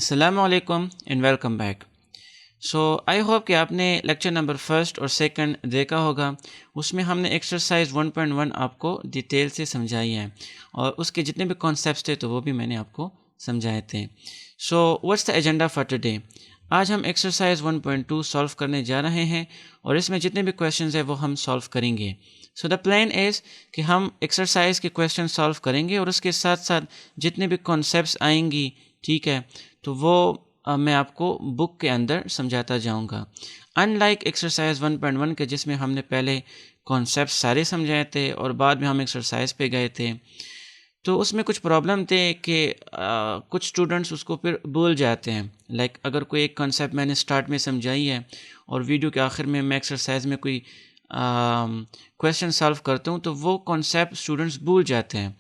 अस्सलामु अलैकुम and welcome back. So I hope कि आपने लेक्चर नंबर फर्स्ट और सेकंड देखा होगा। उसमें हमने एक्सरसाइज 1.1 आपको डिटेल से समझाई है और उसके जितने भी कॉन्सेप्ट्स थे तो वो भी मैंने आपको समझाए थे। So what's the agenda for today. आज हम एक्सरसाइज 1.2 सॉल्व करने जा रहे हैं और इसमें जितने भी क्वेश्चंस हैं वो हम सॉल्व करेंगे। सो द प्लान इज़ कि हम एक्सरसाइज के क्वेश्चन सॉल्व करेंगे और उसके साथ साथ जितने भी कॉन्सेप्ट्स आएंगी, ठीक है, तो वो मैं आपको बुक के अंदर समझाता जाऊंगा। अनलाइक एक्सरसाइज 1.1 के जिसमें हमने पहले कॉन्सेप्ट सारे समझाए थे और बाद में हम एक्सरसाइज पे गए थे, तो उसमें कुछ प्रॉब्लम थे कि कुछ स्टूडेंट्स उसको फिर भूल जाते हैं। लाइक अगर कोई एक कॉन्सेप्ट मैंने स्टार्ट में समझाई है और वीडियो के आखिर में मैं एक्सरसाइज में कोई क्वेश्चन सॉल्व करता हूँ तो वो कॉन्सेप्ट स्टूडेंट्स भूल जाते हैं,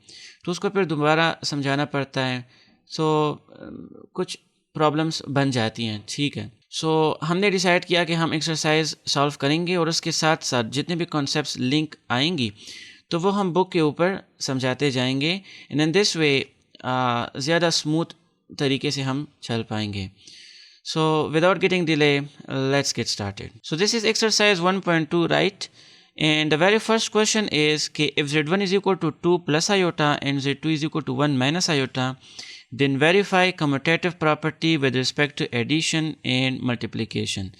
तो उसको फिर दोबारा समझाना पड़ता है। सो कुछ प्रॉब्लम्स बन जाती हैं, ठीक है। सो हमने डिसाइड किया कि हम एक्सरसाइज सॉल्व करेंगे और उसके साथ साथ जितने भी कॉन्सेप्ट्स लिंक आएंगी तो वो हम बुक के ऊपर समझाते जाएंगे। एंड इन दिस वे ज़्यादा स्मूथ तरीके से हम चल पाएंगे। So without getting delay, let's get started. So this is exercise 1.2, right? And the very first question is if z1 is equal to 2 plus iota and z2 is equal to 1 minus iota, then verify commutative property with respect to addition and multiplication.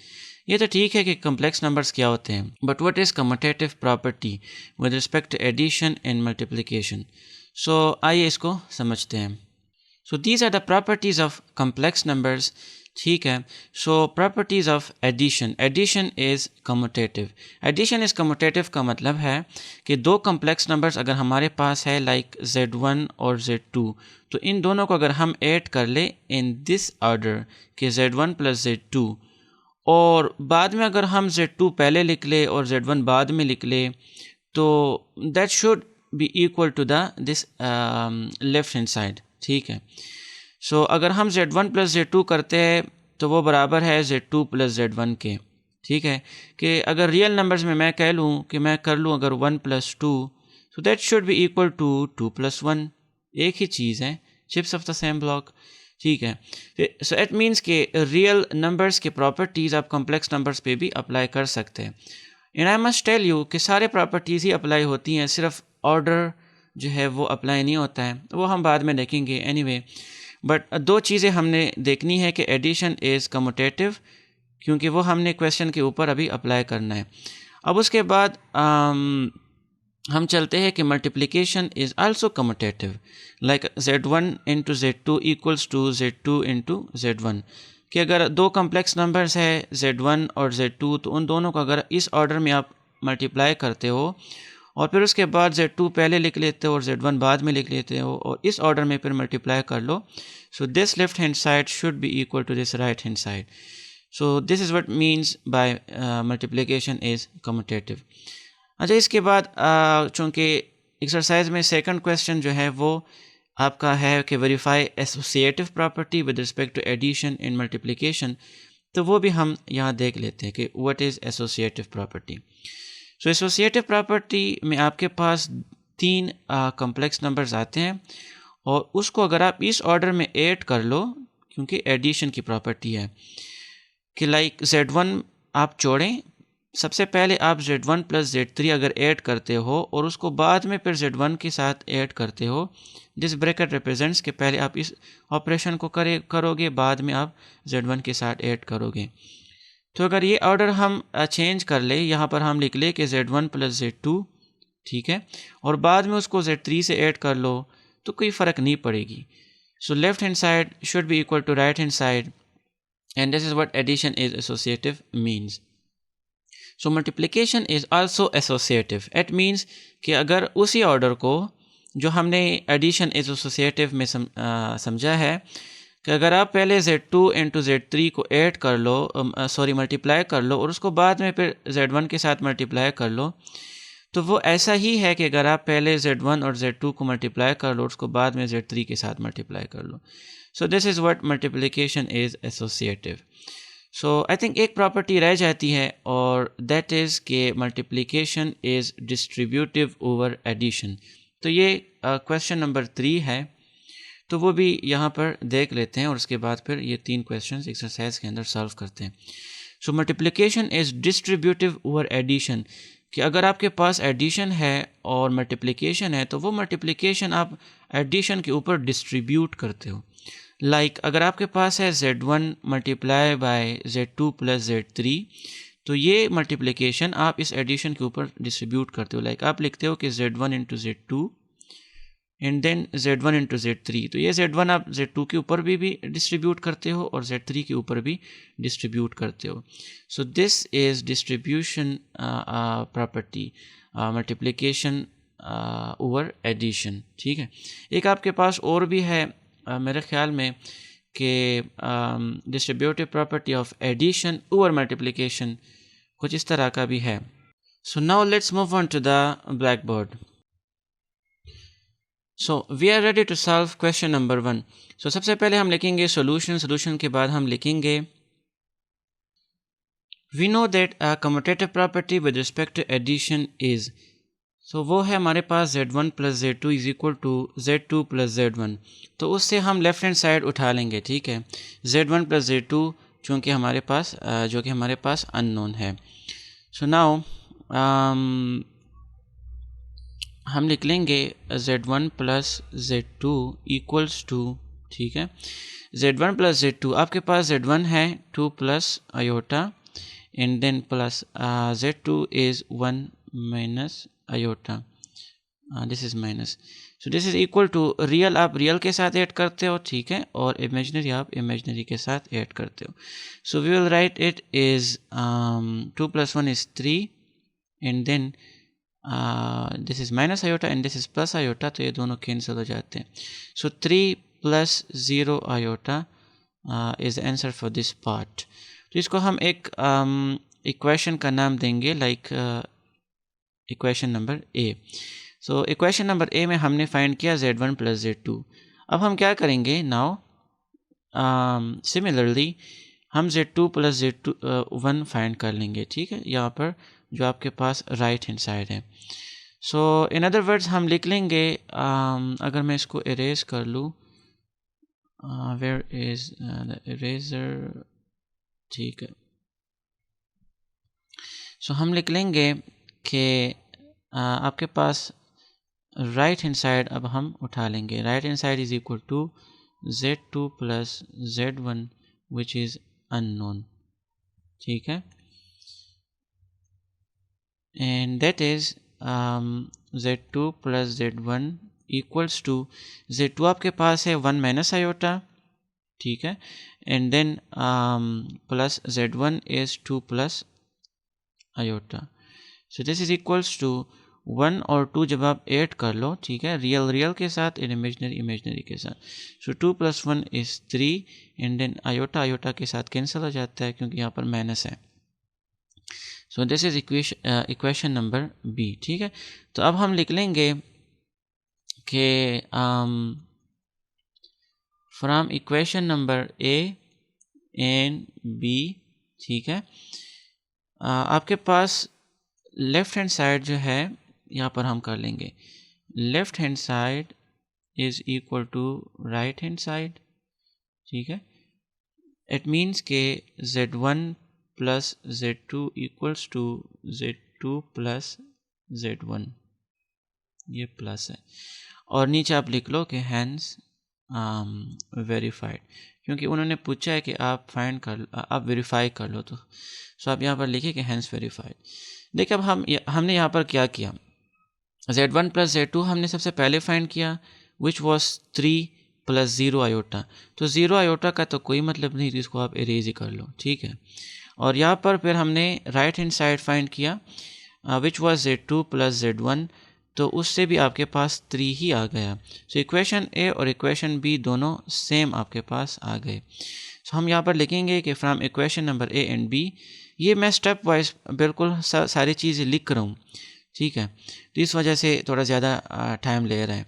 ये तो ठीक है कि complex numbers क्या होते हैं, but what is commutative property with respect to addition and multiplication? So आइए इसको समझते हैं। So these are the properties of complex numbers, ठीक है। So properties of addition. Addition is commutative. Addition is commutative का मतलब है कि दो कम्प्लेक्स नंबर्स अगर हमारे पास है लाइक z1 और z2, तो इन दोनों को अगर हम ऐड कर ले इन दिस ऑर्डर कि z1 प्लस z2, और बाद में अगर हम z2 पहले लिख ले और z1 बाद में लिख ले, तो that should be equal to the this left hand side, ठीक है। सो अगर हम z1 प्लस z2 करते हैं तो वो बराबर है z2 प्लस z1 के, ठीक है। कि अगर रियल नंबर्स में मैं कह लूँ कि मैं कर लूँ अगर 1 plus 2, so that should be equal to 2 plus 1। एक ही चीज़ है, chips off the same block, ठीक है। सो इट मीन्स कि रियल नंबर्स के प्रॉपर्टीज़ आप कॉम्प्लेक्स नंबर्स पे भी अप्लाई कर सकते हैं। And I must tell you कि सारे प्रॉपर्टीज़ ही अप्लाई होती हैं, सिर्फ ऑर्डर जो है वो अप्लाई नहीं होता है, वो हम बाद में देखेंगे एनीवे। बट दो चीज़ें हमने देखनी है कि एडिशन इज़ कम्यूटेटिव, क्योंकि वो हमने क्वेश्चन के ऊपर अभी अप्लाई करना है। अब उसके बाद हम चलते हैं कि multiplication is also commutative, like z1 into z2 equals to z2 into z1। कि अगर दो कम्प्लेक्स नंबर्स है z1 और z2, तो उन दोनों को अगर इस ऑर्डर में आप मल्टीप्लाई करते हो और फिर उसके बाद z2 पहले लिख लेते हो और z1 बाद में लिख लेते हो और इस ऑर्डर में फिर मल्टीप्लाई कर लो, so this left hand side should be equal to this right hand side. So this is what means by multiplication is commutative. अच्छा, इसके बाद चूँकि एक्सरसाइज में सेकंड क्वेश्चन जो है वो आपका है कि verify associative property with respect to addition and multiplication, तो वो भी हम यहाँ देख लेते हैं कि what is associative property. So associative property में आपके पास तीन कॉम्प्लेक्स नंबर्स आते हैं और उसको अगर आप इस ऑर्डर में ऐड कर लो, क्योंकि एडिशन की प्रॉपर्टी है कि लाइक z1 आप जोड़ें, सबसे पहले आप z1 प्लस z3 अगर ऐड करते हो और उसको बाद में फिर z1 के साथ ऐड करते हो, दिस ब्रैकेट रिप्रेजेंट्स कि पहले आप इस ऑपरेशन को करोगे, बाद में आप z1 के साथ ऐड करोगे। तो अगर ये ऑर्डर हम चेंज कर ले, यहाँ पर हम लिख ले कि z1 प्लस z2, ठीक है, और बाद में उसको z3 से ऐड कर लो, तो कोई फ़र्क नहीं पड़ेगी। So left hand side should be equal to right hand side, and this is what addition is associative means. So multiplication is also associative. It means कि अगर उसी ऑर्डर को जो हमने एडिशन इज़ एसोसिएटिव में समझा है कि अगर आप पहले z2 इंटू z3 को ऐड कर लो, मल्टीप्लाई कर लो और उसको बाद में फिर z1 के साथ मल्टीप्लाई कर लो, तो वो ऐसा ही है कि अगर आप पहले z1 और z2 को मल्टीप्लाई कर लो, उसको बाद में z3 के साथ मल्टीप्लाई कर लो। So this is what multiplication is associative. So I think एक प्रॉपर्टी रह जाती है और दैट इज़ कि multiplication is distributive over addition. तो ये क्वेश्चन नंबर 3 है, तो वो भी यहाँ पर देख लेते हैं और उसके बाद फिर ये 3 क्वेश्चंस एक्सरसाइज के अंदर सॉल्व करते हैं। So multiplication is distributive over addition, कि अगर आपके पास एडिशन है और मल्टीप्लिकेशन है तो वो मल्टीप्लिकेशन आप एडिशन के ऊपर डिस्ट्रीब्यूट करते हो। लाइक अगर आपके पास है Z1 multiply by Z2 plus Z3, तो ये मल्टीप्लिकेशन आप इस एडिशन के ऊपर डिस्ट्रीब्यूट करते हो। लाइक आप लिखते हो कि Z1 into Z2 and then Z1 into Z3, तो ये Z1 आप Z2 के ऊपर भी डिस्ट्रीब्यूट करते हो और Z3 के ऊपर भी डिस्ट्रीब्यूट करते हो। So this is distribution property, multiplication over addition. ठीक है, एक आपके पास और भी है मेरे ख्याल में कि distributive property of addition over multiplication, कुछ इस तरह का भी है। So now let's move on to the black board. So we are ready to solve question number 1। So सबसे पहले हम लिखेंगे सोल्यूशन के बाद हम लिखेंगे we know that a commutative property with respect to addition is, so वो है हमारे पास Z1 plus Z2 is equal to Z2 plus Z1। तो उससे हम लेफ्ट हैंड साइड उठा लेंगे। ठीक है, Z1 प्लस Z2 चूँकि हमारे पास जो कि हमारे पास अननोन है। सो नाउ हम लिख लेंगे Z1 plus Z2 equals to, ठीक है, Z1 प्लस Z2, आपके पास Z1 है 2 plus iota and then plus Z2 is 1 minus iota, this is minus. So this is equal to real, आप रियल के साथ ऐड करते हो, ठीक है, और इमेजनरी आप इमेजनरी के साथ ऐड करते हो। So we will write it is 2 plus 1 is 3 and then this is minus iota and this is plus iota, तो ये दोनों कैंसिल हो जाते हैं। So 3 plus 0 iota is answer for this part. तो इसको हम एक इक्वेशन का नाम देंगे, like equation number A. So equation number A में हमने फाइंड किया Z1 प्लस Z2। अब हम क्या करेंगे नाउ, सिमिलरली हम Z2 प्लस Z1 फाइंड कर लेंगे। ठीक है, यहाँ पर जो आपके पास राइट हैंड साइड है। सो इन अदर वर्ड्स हम लिख लेंगे, अगर मैं इसको इरेज कर लूँ, वेयर इज द इरेजर, ठीक है। सो हम लिख लेंगे कि आपके पास राइट हैंड साइड अब हम उठा लेंगे। Right hand side is equal to Z2 plus Z1 which is unknown, ठीक है, and that is Z2 plus Z1 equals to Z2 आपके पास है 1 माइनस आयोटा, ठीक है, and then plus Z1 is 2 plus iota. So this is equals to 1 और 2 जब आप ऐड कर लो, ठीक है, रियल रियल के साथ एंड इमेजनरी इमेजनरी के साथ। So 2 plus 1 is 3 and then iota iota के साथ कैंसिल हो जाता है क्योंकि यहाँ पर माइनस है। So this is equation number B, ठीक है। तो अब हम लिख लेंगे कि from equation number A and B, ठीक है, आपके पास लेफ्ट हैंड साइड जो है यहाँ पर हम कर लेंगे left hand side is equal to right hand side, ठीक है। इट मीन्स के Z1 plus Z2 equals to Z2 plus Z1, ये प्लस है, और नीचे आप लिख लो कि हैंस वेरीफाइड, क्योंकि उन्होंने पूछा है कि आप फाइंड कर, आप वेरीफाई कर लो, तो सो आप यहाँ पर लिखिए कि हैंस वेरीफाइड। देखिए अब हमने यहाँ पर क्या किया, Z1 प्लस Z2 हमने सबसे पहले फाइंड किया विच वॉज 3 प्लस 0 आयोटा। तो 0 आयोटा का तो कोई मतलब नहीं, तो इसको आप इरेज ही कर लो, ठीक है। और यहाँ पर फिर हमने राइट हैंड साइड फाइंड किया which was Z2 plus Z1, तो उससे भी आपके पास 3 ही आ गया। सो इक्वेशन ए और इक्वेशन बी दोनों सेम आपके पास आ गए। सो हम यहाँ पर लिखेंगे कि from equation number A and B, ये मैं स्टेप वाइज बिल्कुल सारी चीज़ें लिख रहा हूँ, ठीक है, तो इस वजह से थोड़ा ज़्यादा टाइम ले रहा है।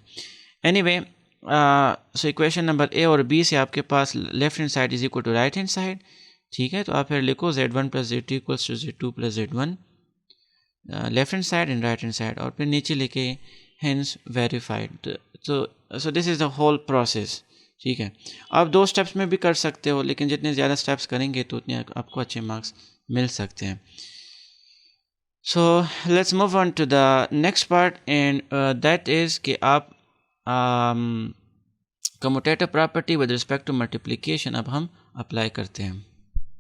Anyway, so equation number A और बी से आपके पास left hand side is equal to right hand side, ठीक है, तो आप फिर लिखो Z1 plus Z2 equals to Z2 plus Z1, left hand side and right hand side, और फिर नीचे लिखे hence verified. So this is the whole process, ठीक है। आप 2 स्टेप्स में भी कर सकते हो, लेकिन जितने ज़्यादा स्टेप्स करेंगे तो उतने आपको अच्छे मार्क्स मिल सकते हैं। So let's move on to the next part and that is कि आप commutative property with respect to multiplication अब हम अप्लाई करते हैं।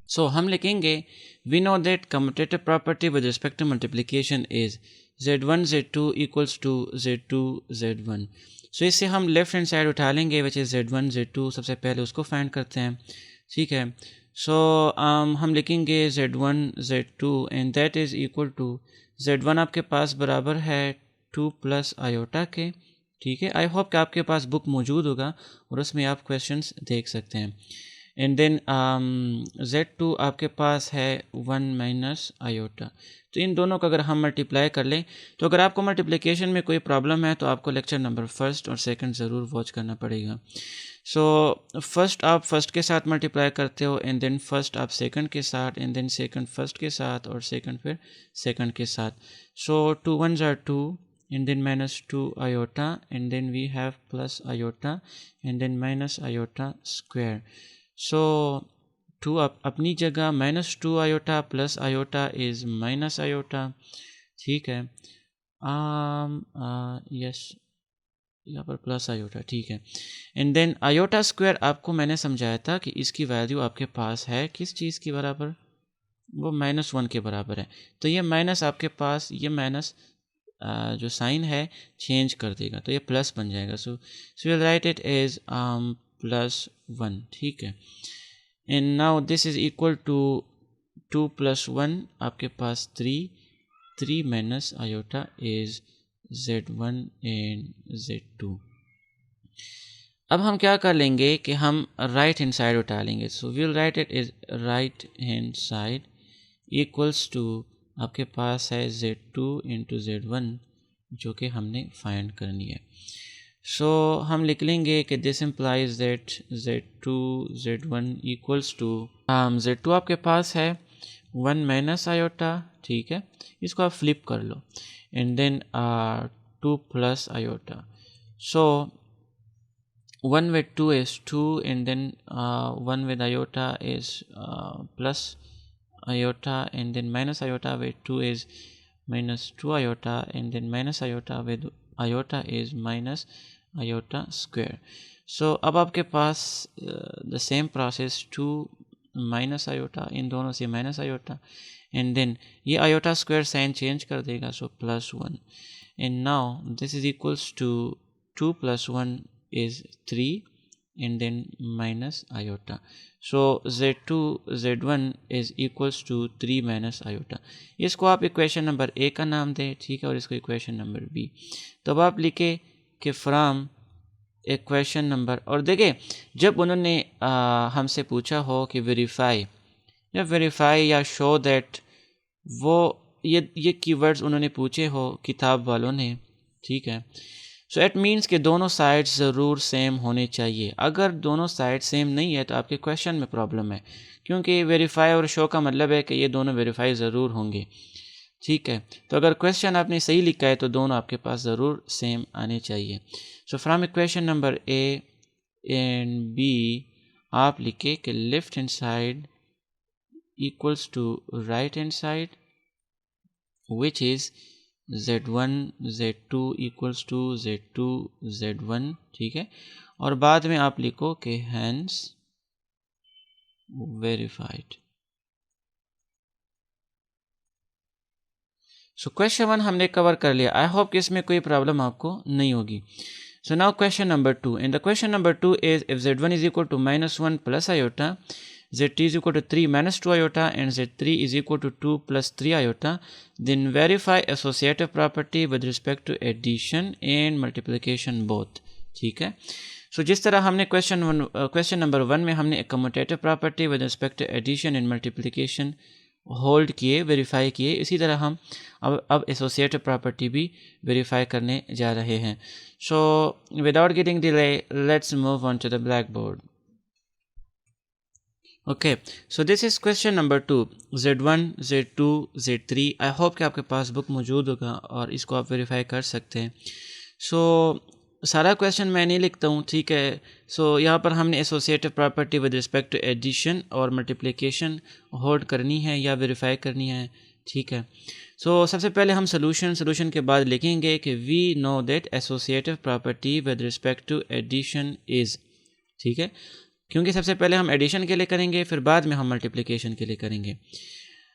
सो हम लिखेंगे we know that commutative property with respect to multiplication is z1 z2 equals to z2 z1। So इससे हम लेफ्ट हैंड साइड उठा लेंगे विच इज़ z1 z2, सबसे पहले उसको फाइंड करते हैं। ठीक है। सो हम लिखेंगे z1 z2 and that is equal to z1 आपके पास बराबर है 2 प्लस आयोटा के। ठीक है। आई होप कि आपके पास बुक मौजूद होगा और उसमें आप क्वेश्चंस देख सकते हैं। एंड देन z2 आपके पास है 1 माइनस आयोटा। तो इन दोनों को अगर हम मल्टीप्लाई कर लें, तो अगर आपको मल्टीप्लिकेशन में कोई प्रॉब्लम है तो आपको लेक्चर नंबर फर्स्ट और सेकंड ज़रूर वॉच करना पड़ेगा। सो फर्स्ट आप फर्स्ट के साथ मल्टीप्लाई करते हो एंड देन फर्स्ट आप सेकंड के साथ एंड देन सेकंड फर्स्ट के साथ और सेकंड फिर सेकंड के साथ। So 2 1s are 2 and then minus 2 iota and then we have plus iota and then minus iota square. So 2 अपनी जगह -2 iota plus iota is minus iota। ठीक है। यस, यहाँ पर प्लस आयोटा। ठीक है। एंड देन आयोटा स्क्वायर आपको मैंने समझाया था कि इसकी वैल्यू आपके पास है किस चीज़ के बराबर, वो -1 के बराबर है। तो ये माइनस आपके पास ये माइनस जो साइन है चेंज कर देगा, तो ये प्लस बन जाएगा। So will write it as +1। ठीक है। And now this is equal to 2 + 1 आपके पास 3 minus iota is z1 and z2। अब हम क्या कर लेंगे कि हम राइट हैंड साइड उठा लेंगे। So will write it is right hand side equals to आपके पास है z2 इंटू z1 जो कि हमने फाइंड करनी है। सो हम लिख लेंगे कि this implies that z2 z1 equals to z2 आपके पास है 1 माइनस आयोटा। ठीक है। इसको आप फ्लिप कर लो and then 2 plus iota. So 1 with 2 is 2 and then 1 with iota is plus iota and then minus iota with 2 is minus 2 iota and then minus iota with iota is minus iota square. So अब आपके पास the same process 2 minus iota, इन दोनों से minus iota and then ये iota square sign change कर देगा, so +1 and now this is equals to 2 + 1 is 3 and then minus iota. So z2 z1 is equals to 3 minus iota। इसको आप equation number ए का नाम दें। ठीक है। और इसको इक्वेशन नंबर बी। तो अब आप लिखे कि फ्रॉम इक्वेशन नंबर, और देखिए जब उन्होंने हमसे पूछा हो कि वेरीफाई या शो दैट, वो ये कीवर्ड्स उन्होंने पूछे हो किताब वालों ने। ठीक है। सो इट मीन्स कि दोनों साइड्स ज़रूर सेम होने चाहिए। अगर दोनों साइड सेम नहीं है तो आपके क्वेश्चन में प्रॉब्लम है, क्योंकि वेरीफाई और शो का मतलब है कि ये दोनों वेरीफाई ज़रूर होंगे। ठीक है। तो अगर क्वेश्चन आपने सही लिखा है तो दोनों आपके पास ज़रूर सेम आने चाहिए। So from equation number A and B आप लिखे कि left hand side equals to right hand side which is z1 z2 equals to z2 z1। ठीक है। और बाद में आप लिखो कि हैंस वेरीफाइड। सो क्वेश्चन 1 हमने कवर कर लिया। आई होप कि इसमें कोई प्रॉब्लम आपको नहीं होगी। So now question number 2 and the question number 2 is if z1 is equal to -1 plus iota, z2 is equal to 3 minus 2 iota and z3 is equal to 2 plus 3 iota, then verify associative property with respect to addition and multiplication both। ठीक है। सो जिस तरह हमने question number 1 में हमने commutative property with respect to addition and multiplication hold किए, verify किए, इसी तरह हम अब एसोसिएटिव प्रॉपर्टी भी वेरीफाई करने जा रहे हैं। So without getting delay let's move on to the black board. Okay, so this is question number 2, z1 z2 z3। I hope कि आपके पास बुक मौजूद होगा और इसको आप वेरीफाई कर सकते हैं। सो सारा क्वेश्चन मैं नहीं लिखता हूँ, ठीक है। सो यहाँ पर हमने associative property with respect to addition और मल्टीप्लिकेशन होल्ड करनी है या वेरीफाई करनी है, ठीक है। सो सबसे पहले हम सोल्यूशन के बाद लिखेंगे कि we know that associative property with respect to addition is, ठीक है, क्योंकि सबसे पहले हम एडिशन के लिए करेंगे, फिर बाद में हम मल्टीप्लिकेशन के लिए करेंगे।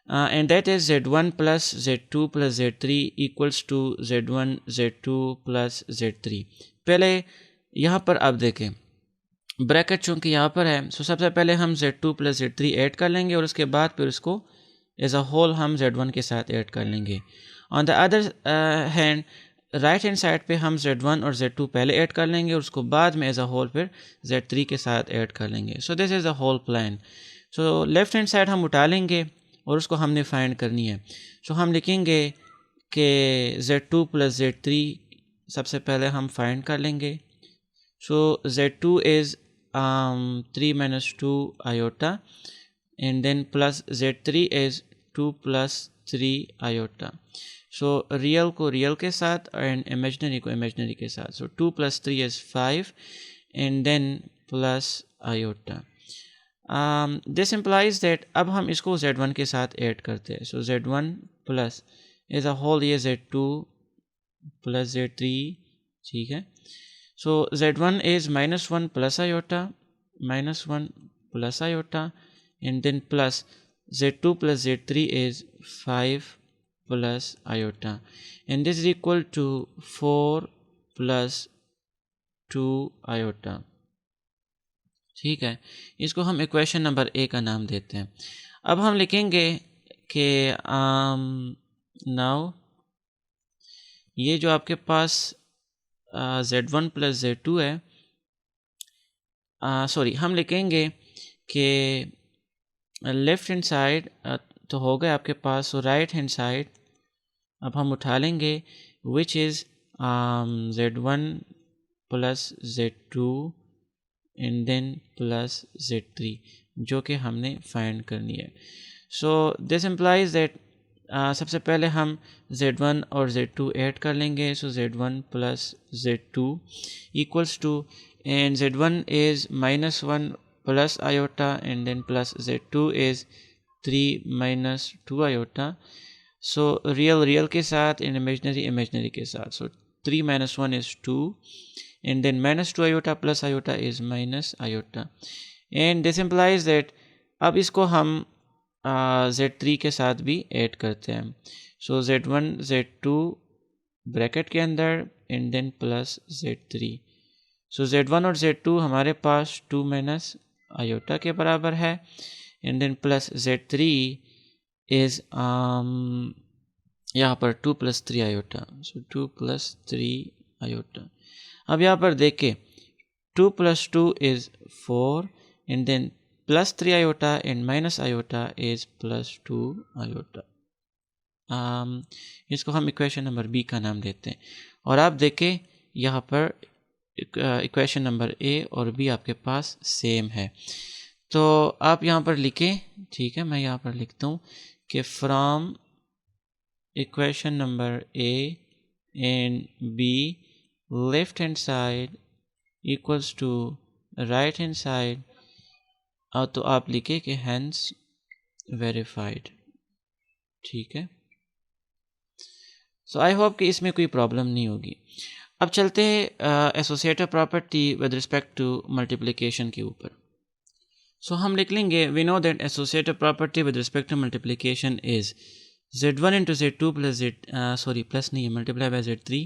And that is Z1 plus Z2 plus Z3 equals to Z1 Z2 plus Z3। पहले यहाँ पर आप देखें ब्रैकेट चूँकि यहाँ पर है, सो सबसे पहले हम Z2 प्लस Z3 ऐड कर लेंगे और उसके बाद फिर उसको एज अ होल हम Z1 के साथ ऐड कर लेंगे। On the other hand right hand side पे हम Z1 और Z2 पहले ऐड कर लेंगे और उसको बाद में एज अ होल फिर Z3 के साथ ऐड कर लेंगे। So this is the whole plan. So left hand side हम उठा लेंगे और उसको हमने फाइंड करनी है। सो हम लिखेंगे कि Z2 प्लस Z3 सबसे पहले हम फाइंड कर लेंगे। सो Z2 is 3 minus 2 iota and then plus Z3 is 2 plus 3 iota। So real को रियल के साथ एंड इमेजनरी को इमेजनरी के साथ। So 2 plus 3 is 5 and then plus iota। This implies that अब हम इसको Z1 के साथ ऐड करते हैं। So Z1 plus as a whole ये Z2 प्लस Z3, ठीक है। सो Z1 is -1 plus iota, -1 plus iota and then plus Z2 plus Z3 is 5 plus iota and this is equal to 4 plus 2 iota, ठीक है। इसको हम equation number ए का नाम देते हैं। अब हम लिखेंगे कि नाउ ये जो आपके पास Z1 प्लस Z2 है, सॉरी हम लिखेंगे कि लेफ़्ट हैंड साइड तो हो गए आपके पास, सो राइट हैंड साइड अब हम उठा लेंगे which is Z1 plus Z2 and then plus Z3 जो कि हमने फाइंड करनी है। सो दिस इम्प्लाइज दैट सबसे पहले हम Z1 और Z2 ऐड कर लेंगे। So Z1 plus Z2 equals to and Z1 is -1 plus iota and then plus Z2 is 3 minus 2 iota। so real के साथ and imaginary के साथ। so 3 minus 1 is 2 and then minus 2 iota plus iota is minus iota and this implies that अब इसको हम Z3 के साथ भी ऐड करते हैं। so Z1 Z2 ब्रैकेट के अंदर and then plus Z3। So Z1 और Z2 हमारे पास 2 माइनस आयोटा के बराबर है and then plus Z3 is यहाँ पर 2 plus 3 iota. So 2 plus 3 iota. अब यहाँ पर देखिए 2 plus 2 is 4 and then plus 3 iota and minus iota is plus 2 iota. इसको हम इक्वेशन नंबर बी का नाम देते हैं। और आप देखें यहाँ पर इक्वेशन नंबर ए और बी आपके पास सेम है, तो आप यहाँ पर लिखें, ठीक है। मैं यहाँ पर लिखता हूँ कि from equation number A and B left hand side equals to right hand side, तो आप लिखें कि हैंस वेरीफाइड, ठीक है। सो आई होप कि इसमें कोई प्रॉब्लम नहीं होगी। अब चलते हैं associative property with respect to multiplication के ऊपर। सो हम लिख लेंगे we know that associative property with respect to multiplication is Z1 into Z2 plus plus नहीं है multiply by Z3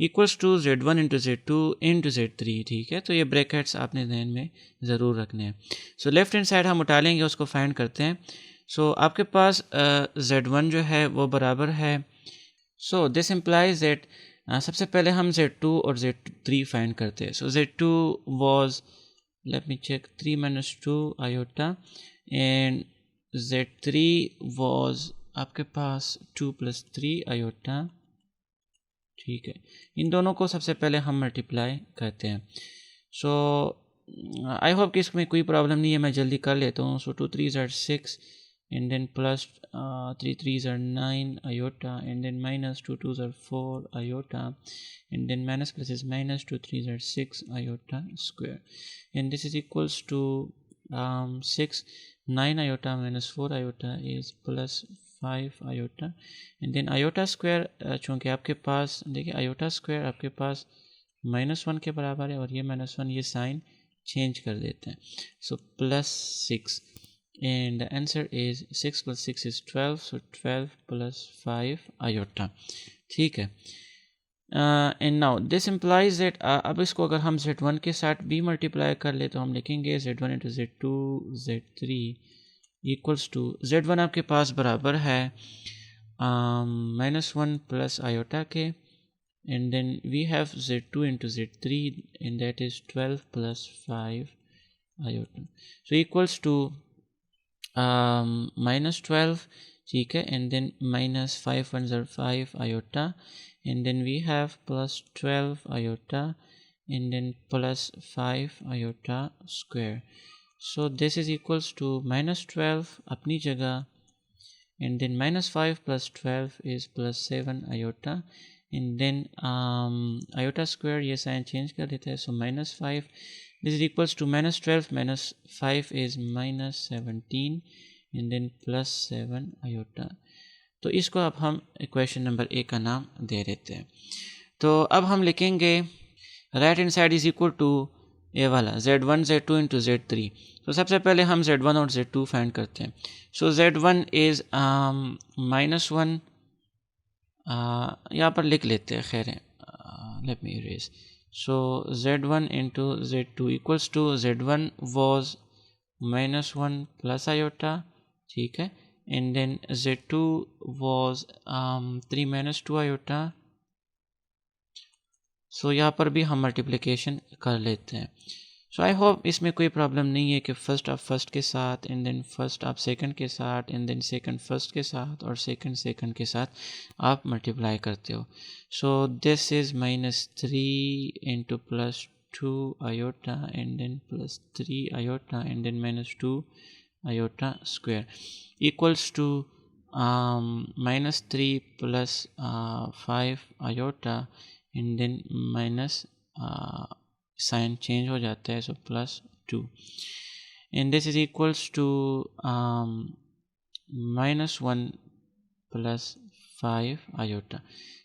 equals to Z1 into Z2 into Z3, ठीक है। तो ये ब्रैकेट्स आपने ध्यान में ज़रूर रखने हैं। सो लेफ्ट हैंड साइड हम उठा लेंगे, उसको फाइंड करते हैं। सो आपके पास Z1 जो है वो बराबर है, सो दिस इम्प्लाइज दैट सबसे पहले हम Z2 और Z3 फाइंड करते हैं। So Z2 was let me check 3 minus 2 iota and Z3 was आपके पास 2 plus 3 iota, ठीक है। इन दोनों को सबसे पहले हम मल्टीप्लाई करते हैं। सो आई होप कि इसमें कोई प्रॉब्लम नहीं है, मैं जल्दी कर लेता हूँ। सो 2 3 is 6 and then plus 3 3s are 9 iota, and then minus 2 2s are 4 iota, and then minus plus is minus 2 3s are 6 iota square, and this is equals to 6. 9 iota minus 4 iota is plus 5 iota, and then iota square चूँकि आपके पास देखिए iota square आपके पास -1 के बराबर है, और ये -1 ये साइन चेंज कर देते हैं, so plus 6, and the answer is 6 plus 6 is 12, so 12 plus 5 iota. ठीक है, and now this implies that अब इसको अगर हम z1 के साथ भी मल्टीप्लाई कर ले तो हम लिखेंगे z1 into z2 z3 equals to z1 आपके पास बराबर है -1 plus iota के, and then we have z2 into z3, and that is 12 plus 5 iota, so equals to -12, ठीक है, and then minus 5 ones are 5 iota, and then we have plus 12 iota, and then plus 5 iota square, so this is equals to -12 अपनी जगह, and then -5 plus 12 is plus 7 iota, and then iota square ये sign change कर देता है, so -5, this is equals to -12 minus 5 is -17, and then plus 7 iota. तो इसको अब हम इक्वेशन नंबर ए का नाम दे देते हैं। तो अब हम लिखेंगे right hand side is equal to A वाला z1 z2 इंटू z3। तो सबसे पहले हम z1 और z2 फाइंड करते हैं। सो z1 इज़ -1, यहाँ पर लिख लेते हैं, खैर है, let me erase. So z1 into z2 equals to z1 was -1 plus iota, ठीक है, and then z2 was 3 minus 2 iota, सो यहाँ पर भी हम मल्टीप्लिकेशन कर लेते हैं। सो आई होप इसमें कोई प्रॉब्लम नहीं है कि फर्स्ट आप फर्स्ट के साथ, एंड देन फर्स्ट आप सेकंड के साथ, एंड देन सेकंड फर्स्ट के साथ, और सेकंड सेकंड के साथ आप मल्टीप्लाई करते हो। So this is -3 into plus 2 iota, and then plus 3 iota, and then -2 iota square equals to -3 plus 5 iota, and then minus sign change हो जाता है, so plus 2, and this is equals to -1 plus 5 iota,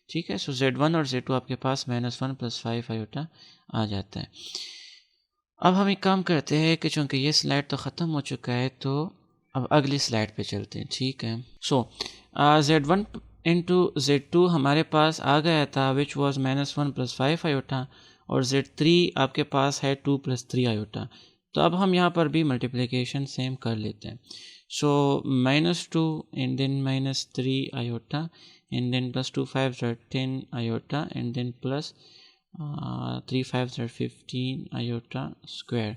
ठीक है। so z1 और z2 आपके पास -1 plus 5 iota आ जाता है। अब हम एक काम करते हैं कि चूँकि ये स्लाइड तो ख़त्म हो चुका है, तो अब अगली स्लाइड पे चलते हैं, ठीक है। सो z1 इंटू z2 हमारे पास आ गया था, विच वॉज -1 plus 5 iota, और z3 आपके पास है 2 plus 3 iota। तो अब हम यहाँ पर भी मल्टीप्लिकेशन सेम कर लेते हैं। So -2 and then -3 iota, and then plus 2 5s are 10 iota, and then plus 3 5s are 15 iota square,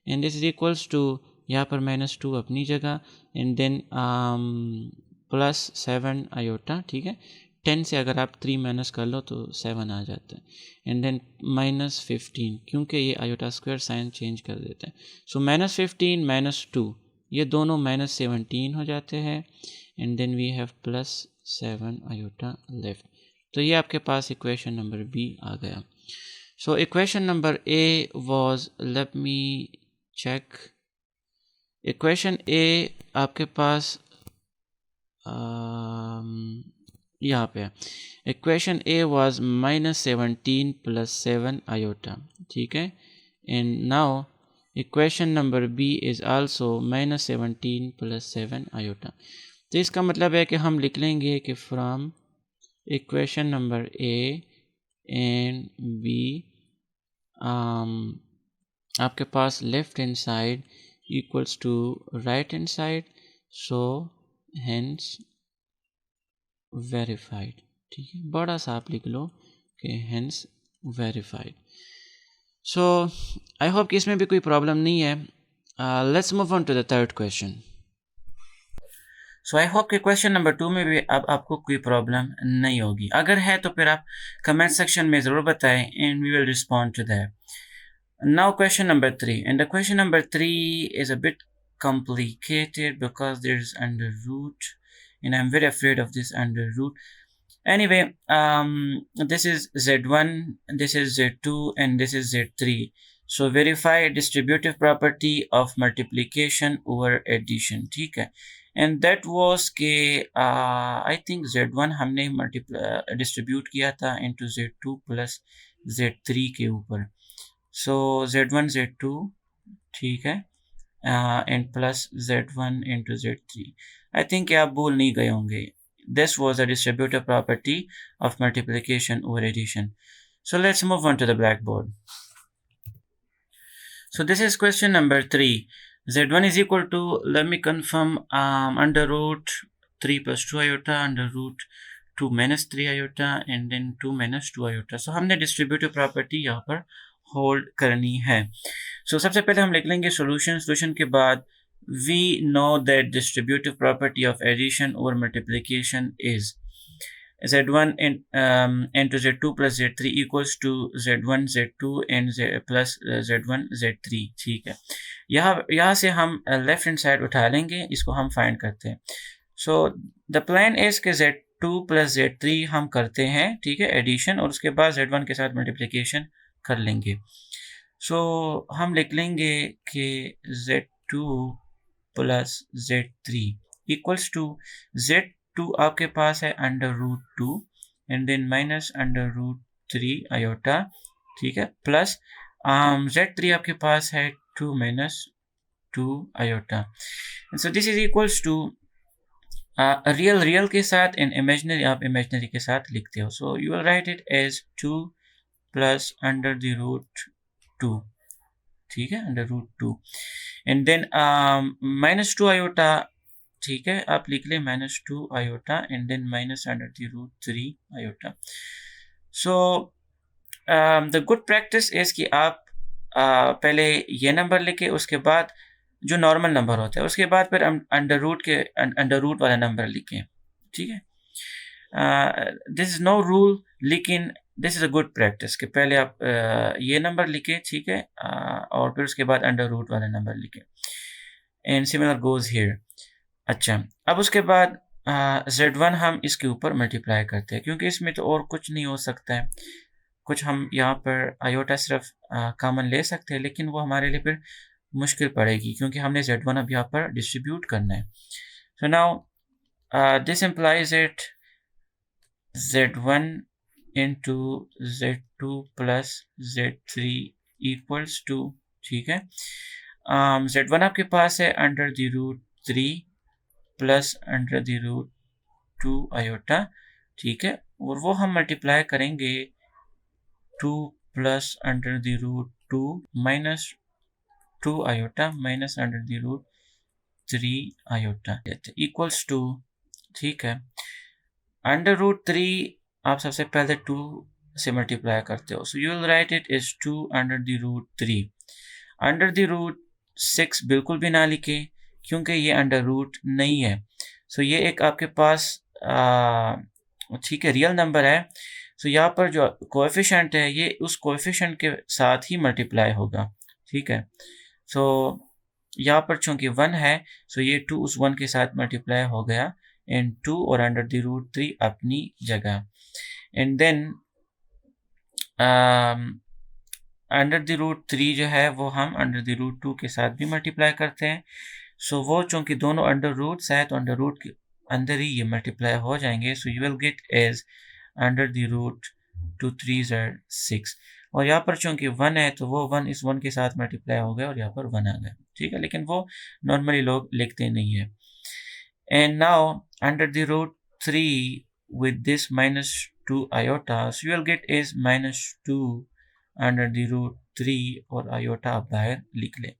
and this is equals to यहाँ पर -2 अपनी जगह, एंड देन प्लस 7 iota, ठीक है। 10 से अगर आप 3 माइनस कर लो तो 7 आ जाता है, एंड देन -15, क्योंकि ये iota स्क्वायर साइन चेंज कर देते हैं। सो -15 -2 ये दोनों -17 हो जाते हैं, and then we have plus 7 iota left. तो ये आपके पास इक्वेशन नंबर बी आ गया। So equation number A was, let me check, equation A आपके पास यहाँ पे है। Equation A was -17 plus 7 iota, ठीक है, and now equation number B is also -17 plus 7 iota। तो इसका मतलब है कि हम लिख लेंगे कि from equation number A and B आपके पास left hand side equals to right hand side, so hence verified, ठीक है, बड़ा सा आप लिख लो कि hence verified. So I hope कि इसमें भी कोई प्रॉब्लम नहीं है। Let's move on to the third question. So I hope कि क्वेश्चन नंबर 2 में भी अब आपको कोई प्रॉब्लम नहीं होगी। अगर है तो फिर आप कमेंट सेक्शन में ज़रूर बताएं, and we will respond to that. Now question number 3, and the question number 3 is a bit complicated because there's under root, and I'm very afraid of this under root. Anyway, this is Z1, this is Z2, and this is Z3. So verify distributive property of multiplication over addition. ठीक है, and that was के I think Z1 हमने distribute किया था into Z2 plus Z3 के ऊपर. So Z1 Z2, ठीक है, and plus Z1 into Z3. I think आप भूल नहीं गए होंगे. This was a distributive property of multiplication over addition. So let's move on to the blackboard. So this is question number 3. Z1 is equal to, let me confirm, under root 3 plus 2 iota, under root 2 minus 3 iota, and then 2 minus 2 iota. So हमने distributive property यहाँ पर hold करनी है. So सबसे पहले हम लिख लेंगे solution के बाद we know that distributive property of addition over multiplication is Z1 into Z2 plus Z3 equals to Z1 Z2 and plus Z1 Z3. ठीक है, यहाँ से हम लेफ्ट हैंड साइड उठा लेंगे, इसको हम फाइंड करते हैं. सो द प्लान इज के Z2 plus Z3 हम करते हैं, ठीक है, एडिशन, और उसके बाद Z1 के साथ मल्टीप्लिकेशन कर लेंगे. सो हम लिख लेंगे कि Z2 plus Z3 equals to Z2 आपके पास है under root 2 and then minus under root 3 iota, ठीक है, प्लस Z3 आपके पास है 2 minus 2 iota. So this is equals to real के साथ एंड इमेजिनरी आप इमेजिनरी के साथ लिखते हो. So you will write it as 2 plus under the root 2, ठीक है, under root 2, and then minus 2 iota, ठीक है, आप लिख लें minus 2 iota and then minus under the root 3 iota. So the good practice is कि आप पहले ये नंबर लिखे, उसके बाद जो नॉर्मल नंबर होता है, उसके बाद फिर अंडर रूट वाला नंबर लिखें, ठीक है. दिस इज नो रूल, लेकिन this is a good practice कि पहले आप ये नंबर लिखें, ठीक है, और फिर उसके बाद अंडर रूट वाला नंबर लिखें, एंड सिमिलर गोज हियर. अच्छा, अब उसके बाद Z1 हम इसके ऊपर मल्टीप्लाई करते हैं, क्योंकि इसमें तो और कुछ नहीं हो सकता है. कुछ हम यहाँ पर आयोटा सिर्फ कॉमन ले सकते हैं, लेकिन वो हमारे लिए फिर मुश्किल पड़ेगी, क्योंकि हमने Z1 अब यहाँ पर डिस्ट्रीब्यूट करना है. So now this implies it Z1 into Z2 plus Z3 equals to, ठीक है, Z1 आपके पास है under the root 3 plus under the root 2 iota, ठीक है, और वो हम मल्टीप्लाई करेंगे 2 plus under the root 2 minus 2 iota minus under the root 3 iota equals to, ठीक है, अंडर रूट 3 आप सबसे पहले 2 से मल्टीप्लाई करते हो. So you will write it is 2 under the root 3. Under the root 6 बिल्कुल भी ना लिखे, क्योंकि ये अंडर रूट नहीं है. सो ये एक आपके पास ठीक है रियल नंबर है. सो यहाँ पर जो कोएफिशिएंट है, ये उस कोएफिशिएंट के साथ ही मल्टीप्लाई होगा, ठीक है. सो यहाँ पर चूंकि 1 है, सो ये 2 उस 1 के साथ मल्टीप्लाई हो गया, एंड 2 और अंडर द रूट 3 अपनी जगह, and then under the root 3 जो है वो हम अंडर द रूट 2 के साथ भी मल्टीप्लाई करते हैं. सो वो चूंकि दोनों अंडर रूट्स है, तो अंडर रूट के अंदर ही ये मल्टीप्लाई हो जाएंगे. So you will get as under the root 2 3s are 6, और यहाँ पर चूंकि 1 है, तो वो 1 इस 1 के साथ मल्टीप्लाई हो गया और यहाँ पर 1 आ गया, ठीक है, लेकिन वो नॉर्मली लोग लिखते नहीं है. And now under the root 3 with this minus 2 iota, so you will get is minus 2 under the root 3, और iota आप बाहर लिख लें.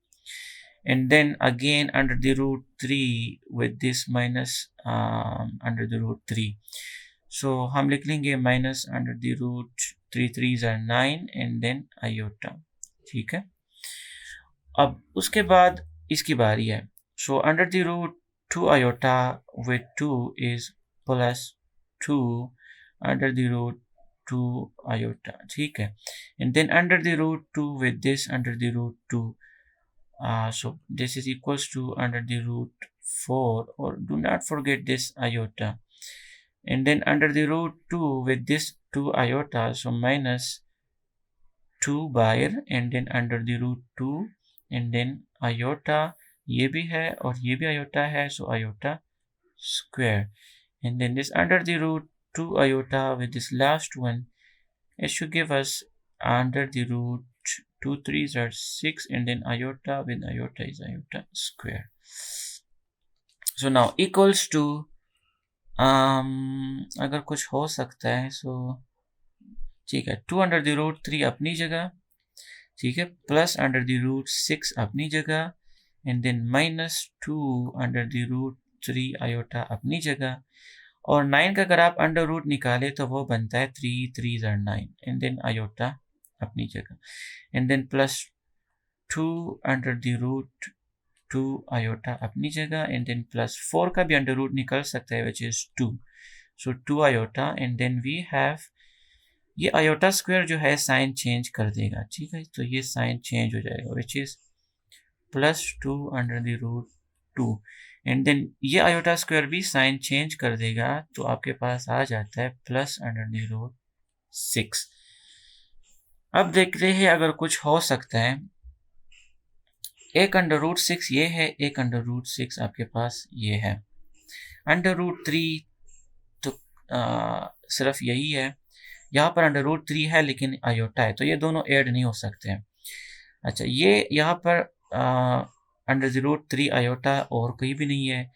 And then again under the root 3 with this minus under the root 3. So हम लिख लेंगे minus under the root 3 3s are 9 and then iota, ठीक है. अब उसके बाद इसकी बारी है. So under the root 2 iota with 2 is plus 2 under the root 2 iota, ठीक है, and then under the root 2 with this under the root 2 So this is equals to under the root 4, or do not forget this iota, and then under the root 2 with this 2 iota, so minus 2 बाहर, and then under the root 2, and then iota ये भी है और ये भी iota है, so iota square, and then this under the root 2 iota with this last one, it should give us under the root 2 3s are 6, and then iota with iota is iota square. So now equals to अगर कुछ हो सकता है so ठीक है, 2 under the root 3 अपनी जगह, ठीक है, प्लस अंडर द रूट 6 अपनी जगह, and then minus 2 under the root 3 iota अपनी जगह, और 9 का अगर आप अंडर रूट निकाले तो वो बनता है 3 3 are 9, एंड देन आयोटा अपनी जगह, and then plus 2 under the root 2 iota अपनी जगह, एंड देन प्लस 4 का भी अंडर रूट निकल सकता है which is 2, so 2 iota, and then we have ये आयोटा स्क्वायर जो है साइन चेंज कर देगा, ठीक है, तो ये साइन चेंज हो जाएगा which is plus 2 under the root 2, and then ये आयोटा स्क्वायर भी साइन चेंज कर देगा, तो आपके पास आ जाता है प्लस अंडर द रूट 6। अब देखते हैं अगर कुछ हो सकता है, एक अंडर रूट 6 ये है, एक अंडर रूट 6 आपके पास ये है, अंडर रूट 3 तो सिर्फ यही है, यहाँ पर अंडर रूट 3 है लेकिन आयोटा है, तो ये दोनों ऐड नहीं हो सकते हैं। अच्छा, ये यहाँ पर अंडर द रूट 3 आयोटा और कहीं भी नहीं है,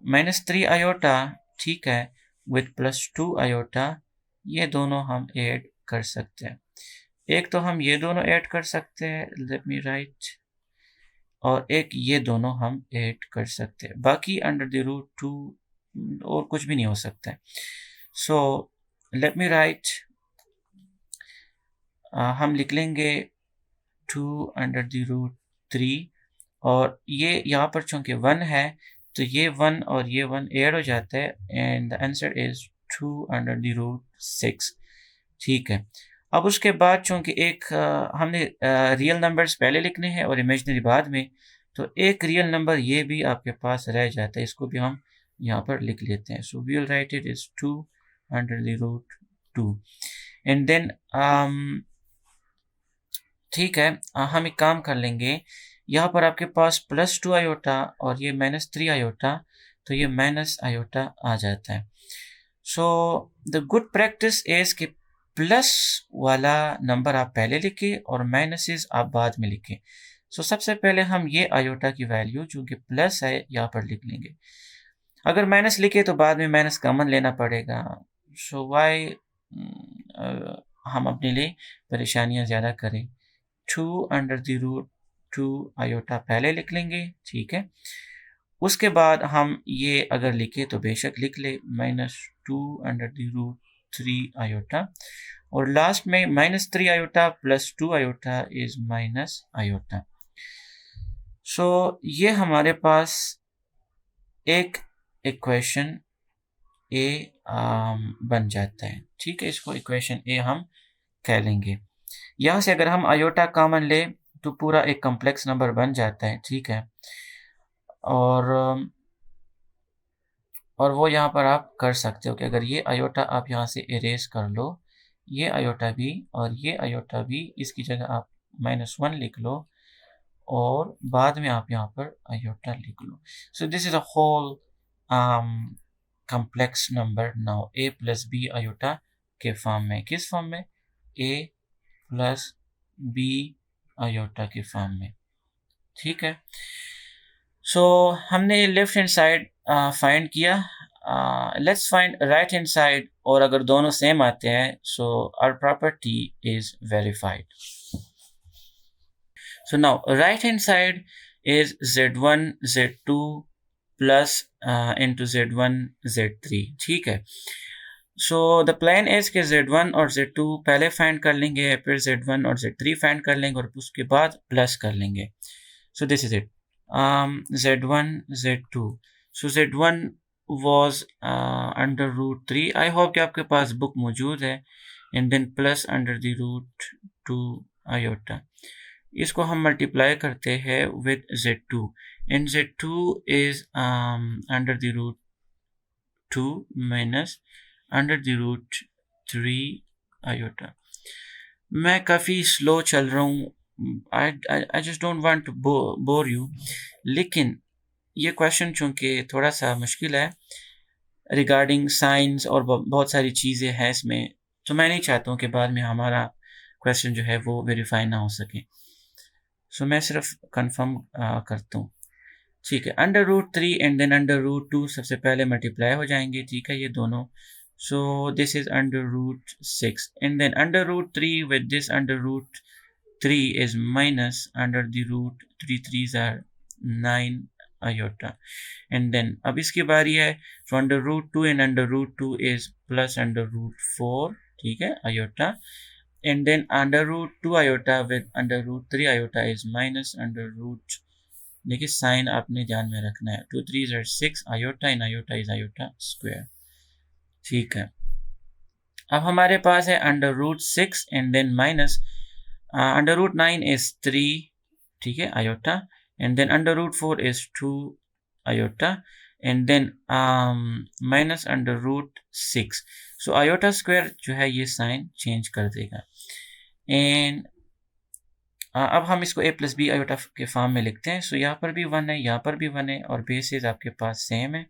माइनस 3 आयोटा, ठीक है, विथ प्लस 2 आयोटा, ये दोनों हम ऐड कर सकते हैं। एक तो हम ये दोनों ऐड कर सकते हैं, लेट मी राइट, और एक ये दोनों हम ऐड कर सकते हैं, बाकी अंडर द रूट 2 और कुछ भी नहीं हो सकता है। सो लेट मी राइट, हम लिख लेंगे 2 अंडर द रूट 3, और ये यहाँ पर चूंकि 1 है तो ये 1 और ये 1 ऐड हो जाता है, and the answer is 2 under the root 6, ठीक है। अब उसके बाद चूंकि एक हमने रियल नंबर्स पहले लिखने हैं और इमेजिनरी बाद में, तो एक रियल नंबर ये भी आपके पास रह जाता है, इसको भी हम यहाँ पर लिख लेते हैं, so we will write it is 2 under the root 2, and then ठीक है, हम एक काम कर लेंगे, यहाँ पर आपके पास प्लस 2 आयोटा और ये माइनस 3 आयोटा, तो ये माइनस आयोटा आ जाता है। सो द गुड प्रैक्टिस इज कि प्लस वाला नंबर आप पहले लिखें और माइनसेस आप बाद में लिखें। सो सबसे पहले हम ये आयोटा की वैल्यू जो कि प्लस है यहाँ पर लिख लेंगे, अगर माइनस लिखे तो बाद में माइनस कॉमन लेना पड़ेगा, सो वाई हम अपने लिए परेशानियां ज़्यादा करें। 2 अंडर द रूट 2 आयोटा पहले लिख लेंगे, ठीक है, उसके बाद हम ये अगर लिखे तो बेशक लिख ले minus 2 under the root 3 iota, और लास्ट में minus 3 iota plus 2 iota is minus iota. So ये हमारे पास एक इक्वेशन ए बन जाता है, ठीक है, इसको इक्वेशन ए हम कह लेंगे। यहाँ से अगर हम आयोटा कॉमन ले तो पूरा एक कॉम्प्लेक्स नंबर बन जाता है, ठीक है, और वो यहाँ पर आप कर सकते हो कि अगर ये आयोटा आप यहाँ से इरेज कर लो, ये आयोटा भी और ये आयोटा भी, इसकी जगह आप -1 लिख लो और बाद में आप यहाँ पर आयोटा लिख लो। So this is a whole complex number now a plus B iota के फॉर्म में, किस फॉर्म में, a प्लस बी आयोटा के फॉर्म में, ठीक है। सो हमने लेफ्ट हैंड साइड फाइंड किया, let's find right hand side, और अगर दोनों सेम आते हैं so our property is verified. So now right hand side is z1 z2 plus into z1 z3, ठीक है। सो द प्लान इज कि z1 और z2 पहले फाइंड कर लेंगे, फिर z1 और z3 फाइंड कर लेंगे और उसके बाद प्लस कर लेंगे। So this is it, z1 z2, so z1 was under root 3, I hope कि आपके पास बुक मौजूद है, and then plus under the root 2 iota, इसको हम मल्टीप्लाई करते हैं with z2 and z2 is under the root 2 minus under the root 3 iota. मैं काफ़ी स्लो चल रहा हूँ, I just don't want to bore you, लेकिन ये क्वेश्चन चूँकि थोड़ा सा मुश्किल है रिगार्डिंग साइंस और बहुत सारी चीज़ें हैं इसमें, तो मैं नहीं चाहता हूँ कि बाद में हमारा क्वेश्चन जो है वो वेरीफाई ना हो सके। सो मैं सिर्फ कंफर्म करता हूँ, ठीक है। Under root 3 and then under root 2 सबसे पहले मल्टीप्लाई हो जाएंगे, ठीक है, ये दोनों। So this is under root 6 and then under root 3 with this under root 3 is minus under the root 3 3s are 9 iota and then अब इसकी बारी है, so under root 2 and under root 2 is plus under root 4, ठीक है, iota and then under root 2 iota with under root 3 iota is minus under root, देखिए sign आपने ध्यान में रखना है, 2 3s are 6 iota and iota is iota square, ठीक है। अब हमारे पास है under root 6 and then minus under root 9 is 3, ठीक है, iota and then under root 4 is 2 iota and then minus under root 6। So iota square जो है ये साइन चेंज कर देगा एंड अब हम इसको a प्लस बी आयोटा के फॉर्म में लिखते हैं। सो यहाँ पर भी 1 है, यहाँ पर भी 1 है और बेसिस आपके पास सेम है,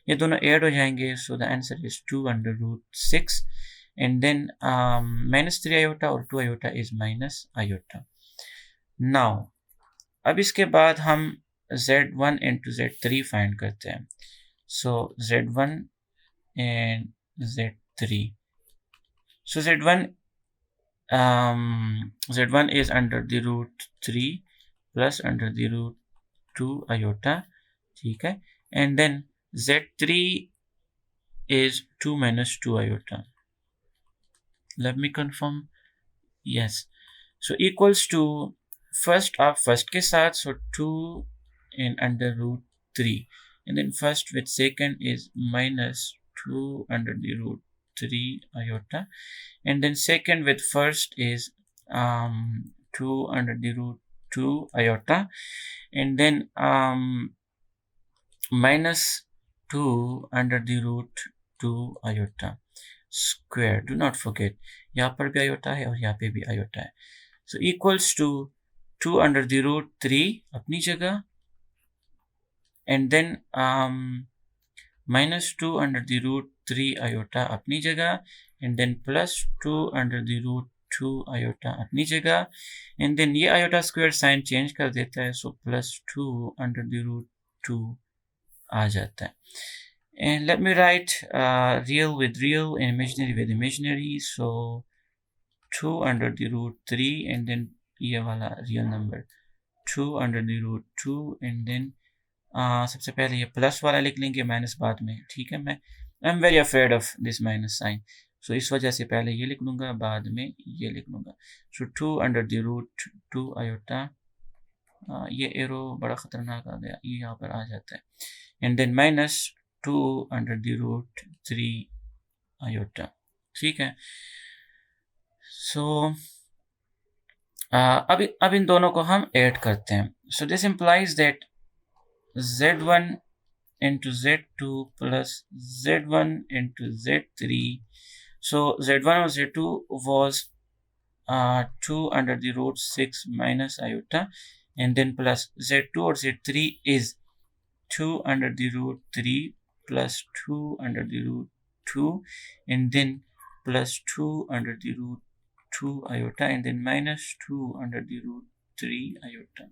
ये दोनों ऐड हो जाएंगे। So the answer is 2 under root 6 and then minus 3 iota और 2 iota is minus iota. Now अब इसके बाद हम z1 इंटू z3 फाइंड करते हैं। So z1 and z3, so z1 is under the root 3 plus under the root 2 iota, ठीक है, and then z3 is 2 minus 2 iota. Let me confirm. Yes. So equals to first आप first के साथ, so 2 and under root 3 and then first with second is minus 2 under the root 3 iota and then second with first is 2 under the root 2 iota and then minus 2 under the root 2 iota square. Do not forget यहाँ पर भी iota है और यहाँ पे भी iota है। So equals to 2 under the root 3 अपनी जगह and then minus 2 under the root 3 iota अपनी जगह and then plus 2 under the root 2 iota अपनी जगह and then ये iota square sign change कर देता है, so plus 2 under the root 2 आ जाता है। And let me write real with real and imaginary with imaginary, so 2 under the root 3 and then ये वाला real number 2 under the root 2 and then सबसे पहले ये प्लस वाला लिख लेंगे, माइनस बाद में, ठीक है। मैं I am very afraid of this minus sign, so इस वजह से पहले ये लिख लूँगा, बाद में ये लिख लूँगा। सो 2 अंडर द रूट 2 आयोटा, ये एरो बड़ा ख़तरनाक आ गया, ये यहाँ पर आ जाता है and then minus 2 under the root 3 iota, ठीक है। सो अब इन दोनों को हम ऐड करते हैं। सो this implies that z1 into z2 plus z1 into z3, so z1 or z2 was 2 under the root 6 minus iota and then plus z2 or z3 is 2 under the root 3 plus 2 under the root 2 and then plus 2 under the root 2 iota and then minus 2 under the root 3 iota.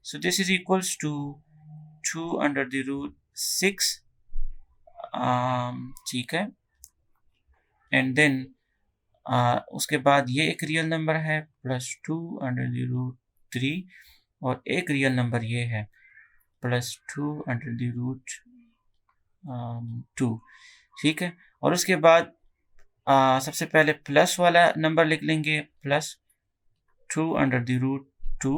So this is equals to 2 under the root 6, ठीक है, and then उसके बाद ये एक real number है plus 2 under the root 3 और एक real number ये है प्लस 2 अंडर द रूट 2, ठीक है। और उसके बाद सबसे पहले प्लस वाला नंबर लिख लेंगे प्लस 2 अंडर द रूट 2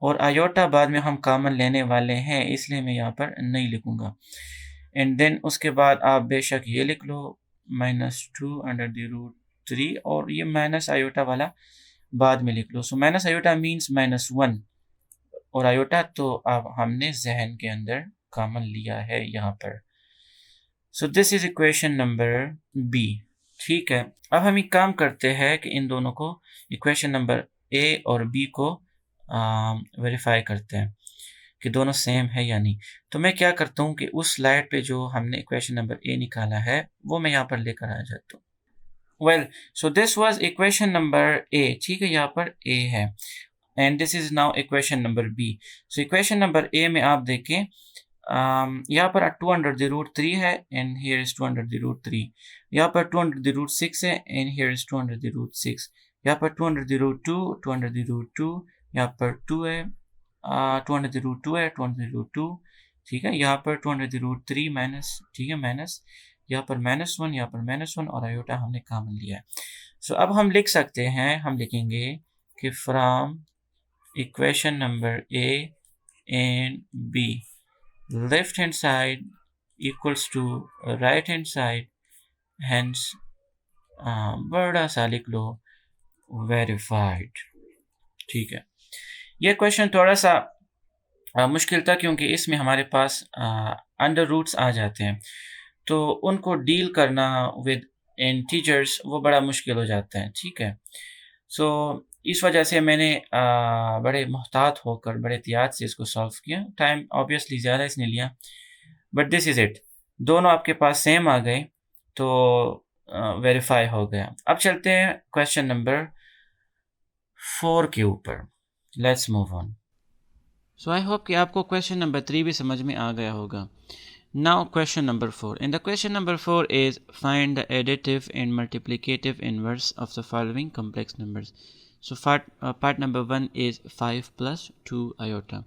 और आयोटा बाद में हम कॉमन लेने वाले हैं, इसलिए मैं यहाँ पर नहीं लिखूँगा। एंड देन उसके बाद आप बेशक ये लिख लो माइनस 2 अंडर द रूट 3 और ये माइनस आयोटा वाला बाद में लिख लो। सो माइनस आयोटा मीन्स -1 और आयोटा तो अब हमने जहन के अंदर कॉमन लिया है यहाँ पर। So this is equation number B. ठीक है, अब हम एक काम करते हैं कि इन दोनों को, इक्वेशन नंबर ए और बी को वेरीफाई करते हैं कि दोनों सेम है या नहीं। तो मैं क्या करता हूँ कि उस स्लाइड पे जो हमने इक्वेशन नंबर ए निकाला है वो मैं यहाँ पर लेकर आ जाता हूँ। Well, so this was equation number A. ठीक है, यहाँ पर ए है and this is now equation number B. So equation number A में आप देखें, यहाँ पर 2 अंडर द रूट 3 है and here is 2 under the root 3। यहाँ पर 2 अंडर द रूट 6 है and here is 2 under the root 6। यहाँ पर 2 under the root 2, 2 under the root 2, यहाँ पर 2 है, 2 अंडर द रूट 2 है, 2 अंडर द रूट 2। ठीक है, यहाँ पर 2 अंडर द रूट 3 माइनस, ठीक है, माइनस, यहाँ पर -1, यहाँ पर -1 और आयोटा हमने कॉमन लिया है। सो अब हम लिख सकते हैं, हम लिखेंगे कि from equation number A and B left hand side equals to right hand side, hence बड़ा सा लिख लो verified। ठीक है, ये क्वेश्चन थोड़ा सा मुश्किल था क्योंकि इसमें हमारे पास अंडर रूट्स आ जाते हैं, तो उनको डील करना विद इंटीजर्स वो बड़ा मुश्किल हो जाता है। ठीक है, सो इस वजह से मैंने बड़े मुहतात होकर, बड़े एहतियात से इसको सॉल्व किया। टाइम ऑब्वियसली ज़्यादा इसने लिया, बट दिस इज़ इट। दोनों आपके पास सेम आ गए तो वेरीफाई हो गया। अब चलते हैं क्वेश्चन नंबर 4 के ऊपर। Let's move on. So I hope कि आपको क्वेश्चन नंबर 3 भी समझ में आ गया होगा। Now question number 4. In the question number 4 is find the additive and multiplicative inverse of the following complex numbers. So part number 1 is 5 plus 2 iota.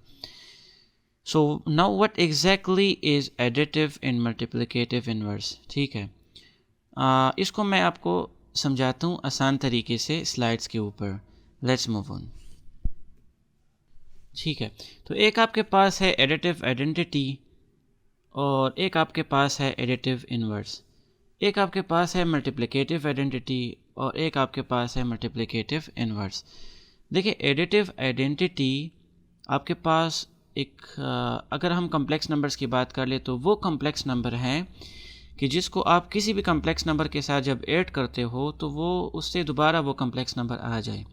So now what exactly is additive and multiplicative inverse? ठीक है, इसको मैं आपको समझाता हूँ आसान तरीके से स्लाइड्स के ऊपर। Let's move on. ठीक है, तो एक आपके पास है एडिटिव आइडेंटिटी और एक आपके पास है एडिटिव इन्वर्स। एक आपके पास है मल्टीप्लिकेटिव आइडेंटिटी और एक आपके पास है मल्टीप्लिकेटिव इन्वर्स। देखिए, एडिटिव आइडेंटिटी आपके पास एक अगर हम कम्प्लेक्स नंबर्स की बात कर ले तो वो कम्प्लेक्स नंबर हैं कि जिसको आप किसी भी कम्प्लेक्स नंबर के साथ जब ऐड करते हो तो वो उससे दोबारा वो कम्प्लेक्स नंबर आ जाए।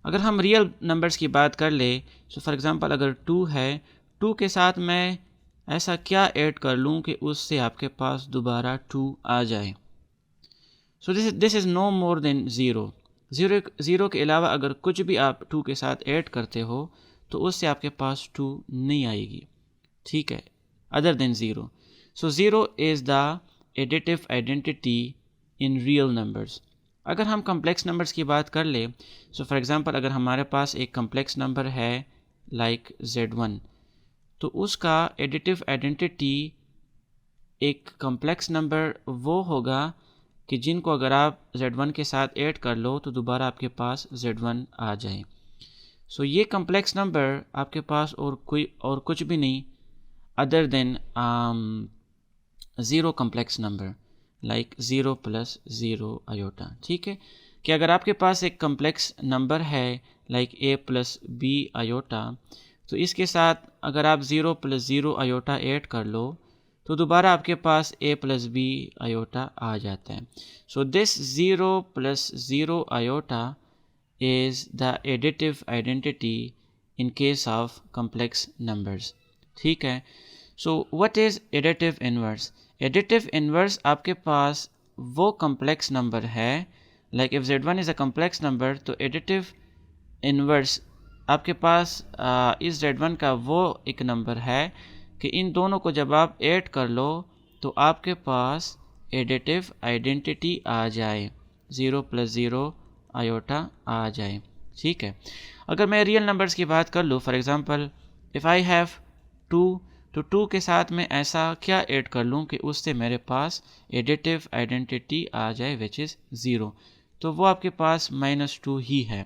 अगर हम रियल नंबर्स की बात कर ले, तो फॉर एग्ज़ाम्पल अगर 2 है, 2 के साथ मैं ऐसा क्या ऐड कर लूँ कि उससे आपके पास दोबारा 2 आ जाए। So this is no more than zero. Zero के अलावा अगर कुछ भी आप 2 के साथ ऐड करते हो तो उससे आपके पास 2 नहीं आएगी। ठीक है, other than zero. So zero is the additive identity in real numbers. अगर हम कम्प्लेक्स नंबर्स की बात कर ले, सो फॉर एग्ज़ाम्पल अगर हमारे पास एक कम्प्लेक्स नंबर है लाइक Z1, तो उसका एडिटिव आइडेंटिटी एक कम्प्लेक्स नंबर वो होगा कि जिनको अगर आप Z1 के साथ ऐड कर लो तो दोबारा आपके पास Z1 आ जाए। सो ये कम्प्लेक्स नंबर आपके पास और कुछ भी नहीं other than zero complex number like 0 + 0 iota. ठीक है, कि अगर आपके पास एक कम्प्लेक्स नंबर है लाइक a + b आयोटा, तो इसके साथ अगर आप 0 + 0 आयोटा ऐड कर लो तो दोबारा आपके पास a + b आयोटा आ जाता है। So this 0 + 0 iota is the additive identity in case of complex numbers। ठीक है, so what is additive inverse? Additive inverse आपके पास वो complex number है like if z1 is a complex number, तो additive inverse आपके पास इस z1 का वो एक नंबर है कि इन दोनों को जब आप ऐड कर लो तो आपके पास एडिटिव आइडेंटिटी आ जाए, 0 + 0 आयोटा आ जाए। ठीक है, अगर मैं रियल नंबर्स की बात कर लूँ, for example if I have 2, तो 2 के साथ मैं ऐसा क्या ऐड कर लूँ कि उससे मेरे पास एडिटिव आइडेंटिटी आ जाए विच इज़ 0, तो वो आपके पास -2 ही है।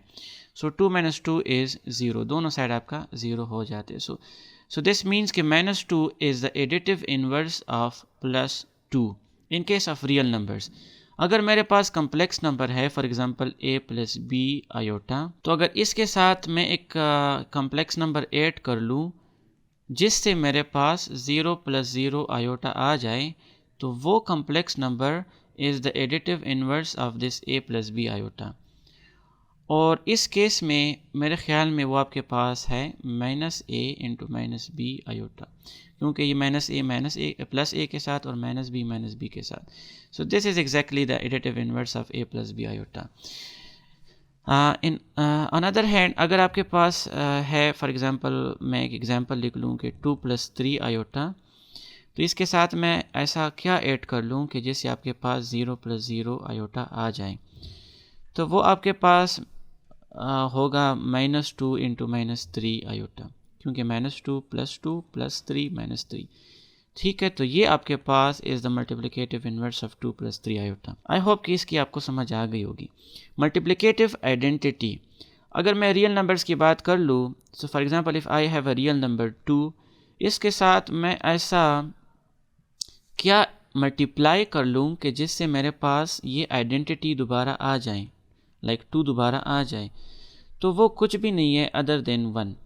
सो 2 - 2 इज़ 0, दोनों साइड आपका 0 हो जाते। सो दिस मीन्स कि -2 is the additive inverse of +2 in case of real numbers. अगर मेरे पास कम्प्लेक्स नंबर है for example a plus B iota, तो अगर इसके साथ मैं एक कम्प्लेक्स नंबर ऐड कर लूँ जिससे मेरे पास 0 प्लस 0 आयोटा आ जाए, तो वो complex number is the additive inverse of this a plus B iota. और इस केस में मेरे ख्याल में वो आपके पास है माइनस ए इंटू माइनस बी आयोटा, क्योंकि ये माइनस ए प्लस ए के साथ और माइनस बी के साथ। So this is exactly the additive inverse of A plus B iota. In another hand अगर आपके पास है फॉर एग्ज़ाम्पल, मैं एक एग्ज़ाम्पल लिख लूँ कि 2 प्लस 3 आयोटा, तो इसके साथ मैं ऐसा क्या ऐड कर लूँ कि जिससे आपके पास 0 प्लस 0 आयोटा आ जाए, तो वो आपके पास होगा -2 इंटू -3 आयोटा, क्योंकि -2 प्लस 3 -3। ठीक है, तो ये आपके पास is the multiplicative inverse of 2 plus 3 iota. I hope कि इसकी आपको समझ आ गई होगी। मल्टीप्लिकेटिव आइडेंटिटी, अगर मैं रियल नंबर्स की बात कर लूँ, so for example if I have a real number 2, इसके साथ मैं ऐसा क्या मल्टीप्लाई कर लूँ कि जिससे मेरे पास ये आइडेंटिटी दोबारा आ जाए, लाइक 2 दोबारा आ जाए, तो वो कुछ भी नहीं है अदर देन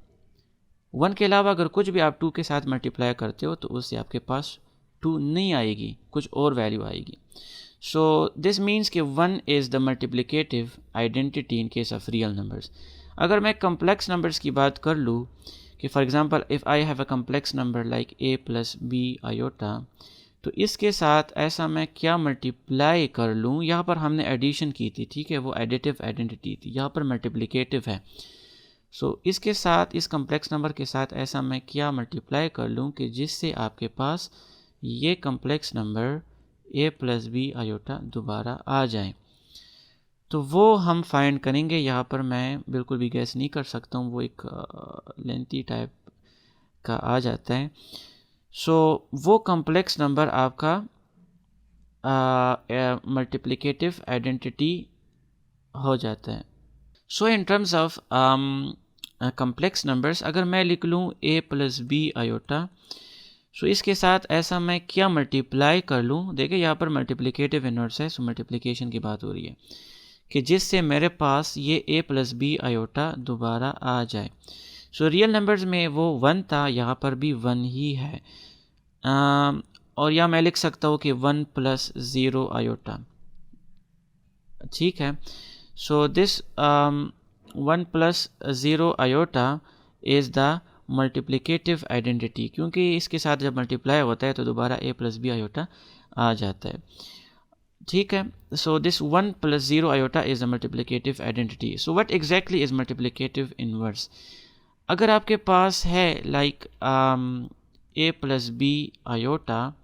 1 के अलावा अगर कुछ भी आप 2 के साथ मल्टीप्लाई करते हो तो उससे आपके पास 2 नहीं आएगी, कुछ और वैल्यू आएगी। सो दिस मीन्स कि 1 is the multiplicative identity in case of real numbers. अगर मैं कम्प्लेक्स नंबर्स की बात कर लूँ कि for example if I have a complex number like a plus B iota, तो इसके साथ ऐसा मैं क्या मल्टीप्लाई कर लूँ, यहाँ पर हमने एडिशन की थी, ठीक है, वो एडिटिव आइडेंटिटी थी, यहाँ पर मल्टीप्लिकेटिव है। सो इसके साथ, इस कम्प्लेक्स नंबर के साथ ऐसा मैं क्या मल्टीप्लाई कर लूँ कि जिससे आपके पास ये complex number a plus B iota दोबारा आ जाए, तो वो हम फाइंड करेंगे। यहाँ पर मैं बिल्कुल भी गैस नहीं कर सकता हूँ, वो एक लेंथी टाइप का आ जाता है। सो वो कम्प्लेक्स नंबर आपका मल्टीप्लिकेटिव आइडेंटिटी हो जाता है। So in terms of complex numbers, अगर मैं लिख लूँ a plus B iota, so इसके साथ ऐसा मैं क्या मल्टीप्लाई कर लूँ, देखिए यहाँ पर मल्टीप्लिकेटिव इन्वर्स है, सो मल्टीप्लिकेशन की बात हो रही है, कि जिससे मेरे पास ये a प्लस बी आयोटा दोबारा आ जाए। सो रियल नंबर्स में वो 1 था, यहाँ पर भी 1 ही है। और या मैं लिख सकता हूँ कि 1 प्लस 0 आयोटा, ठीक है। So this 1 plus 0 iota is the multiplicative identity, क्योंकि इसके साथ जब मल्टीप्लाई होता है तो दोबारा a प्लस बी आयोटा आ जाता है, ठीक है। So this 1 plus 0 iota is the multiplicative identity. So what exactly is multiplicative inverse? अगर आपके पास है like a plus B iota,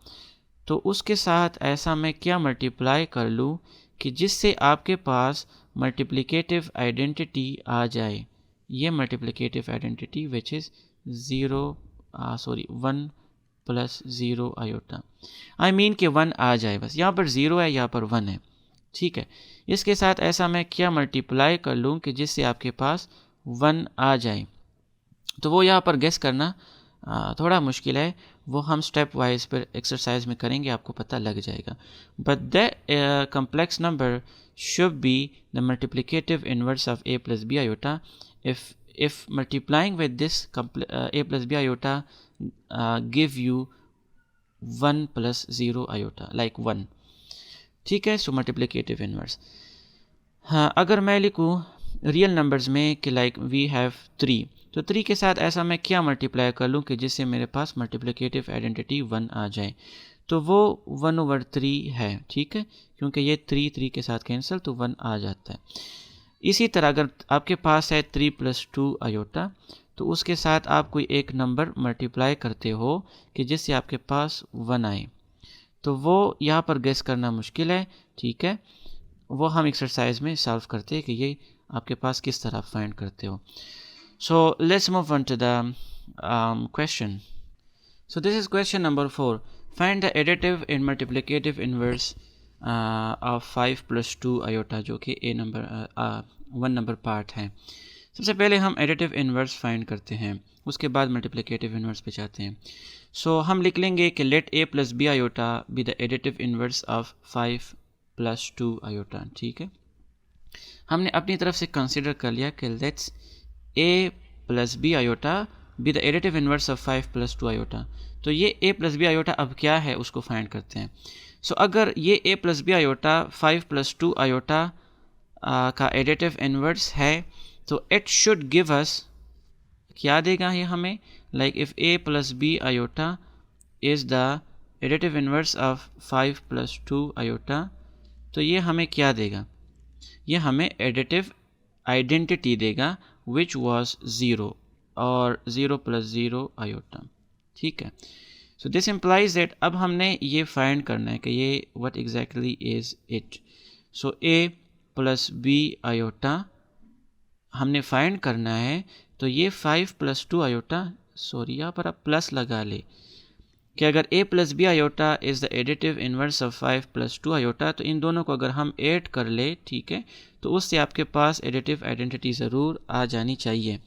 तो उसके साथ ऐसा मैं क्या मल्टीप्लाई कर लूँ कि जिससे आपके पास मल्टीप्लिकेटिव आइडेंटिटी आ जाए, ये multiplicative identity which is 1 plus 0 iota. I mean कि 1 आ जाए, बस यहाँ पर 0 है, यहाँ पर 1 है, ठीक है। इसके साथ ऐसा मैं क्या मल्टीप्लाई कर लूँ कि जिससे आपके पास 1 आ जाए, तो वो यहाँ पर गेस करना थोड़ा मुश्किल है, वो हम स्टेप वाइज पर एक्सरसाइज में करेंगे, आपको पता लग जाएगा। But the complex number should be the multiplicative inverse of a plus B iota if multiplying with this a plus b iota give you 1 plus 0 iota like 1, ठीक है। सो मल्टीप्लिकेटिव इन्वर्स। हाँ, अगर मैं लिखूँ रियल नंबर्स में कि like we have 3, तो 3 के साथ ऐसा मैं क्या मल्टीप्लाई कर लूँ कि जिससे मेरे पास मल्टीप्लिकेटिव आइडेंटिटी 1 आ जाए, तो वो 1/3 है, ठीक है, क्योंकि ये 3 के साथ कैंसिल, तो 1 आ जाता है। इसी तरह अगर आपके पास है 3 प्लस 2 आयोटा, तो उसके साथ आप कोई एक नंबर मल्टीप्लाई करते हो कि जिससे आपके पास 1 आए, तो वो यहाँ पर गेस करना मुश्किल है, ठीक है। वो हम एक्सरसाइज में सॉल्व करते हैं कि ये आपके पास किस तरह फाइंड करते हो। So let's move on to the question. So this is question number 4। Find the additive and multiplicative inverse of 5 plus 2 iota, जो कि 1 नंबर पार्ट है। सबसे पहले हम एडिटिव इन्वर्स फाइंड करते हैं, उसके बाद मल्टीप्लिकेटिव इन्वर्स पे जाते हैं। सो हम लिख लेंगे कि let a plus B iota be the additive inverse of 5 plus 2 iota. ठीक है, हमने अपनी तरफ से कंसिडर कर लिया कि let's a plus B iota be the additive inverse of 5 plus 2 iota. तो ये a प्लस बी आयोटा अब क्या है उसको फाइंड करते हैं। सो अगर ये a plus B iota 5 plus 2 iota का एडिटिव इनवर्स है तो इट शुड गिव अस, क्या देगा ये हमें, like if a plus B iota is the additive inverse of 5 plus 2 iota, तो ये हमें क्या देगा, ये हमें एडिटिव आइडेंटिटी देगा विच वॉज 0 और 0 प्लस 0 आयोटा। ठीक है, सो दिस इम्प्लाइज दैट अब हमने ये फाइंड करना है कि ये what exactly is it. So a plus B iota हमने फाइंड करना है, तो ये 5 प्लस 2 आयोटा, सॉरी यहाँ पर आप प्लस लगा ले कि अगर a plus B iota is the additive inverse of 5 plus 2 iota, तो इन दोनों को अगर हम ऐड कर ले, ठीक है, तो उससे आपके पास एडिटिव आइडेंटिटी ज़रूर आ जानी चाहिए।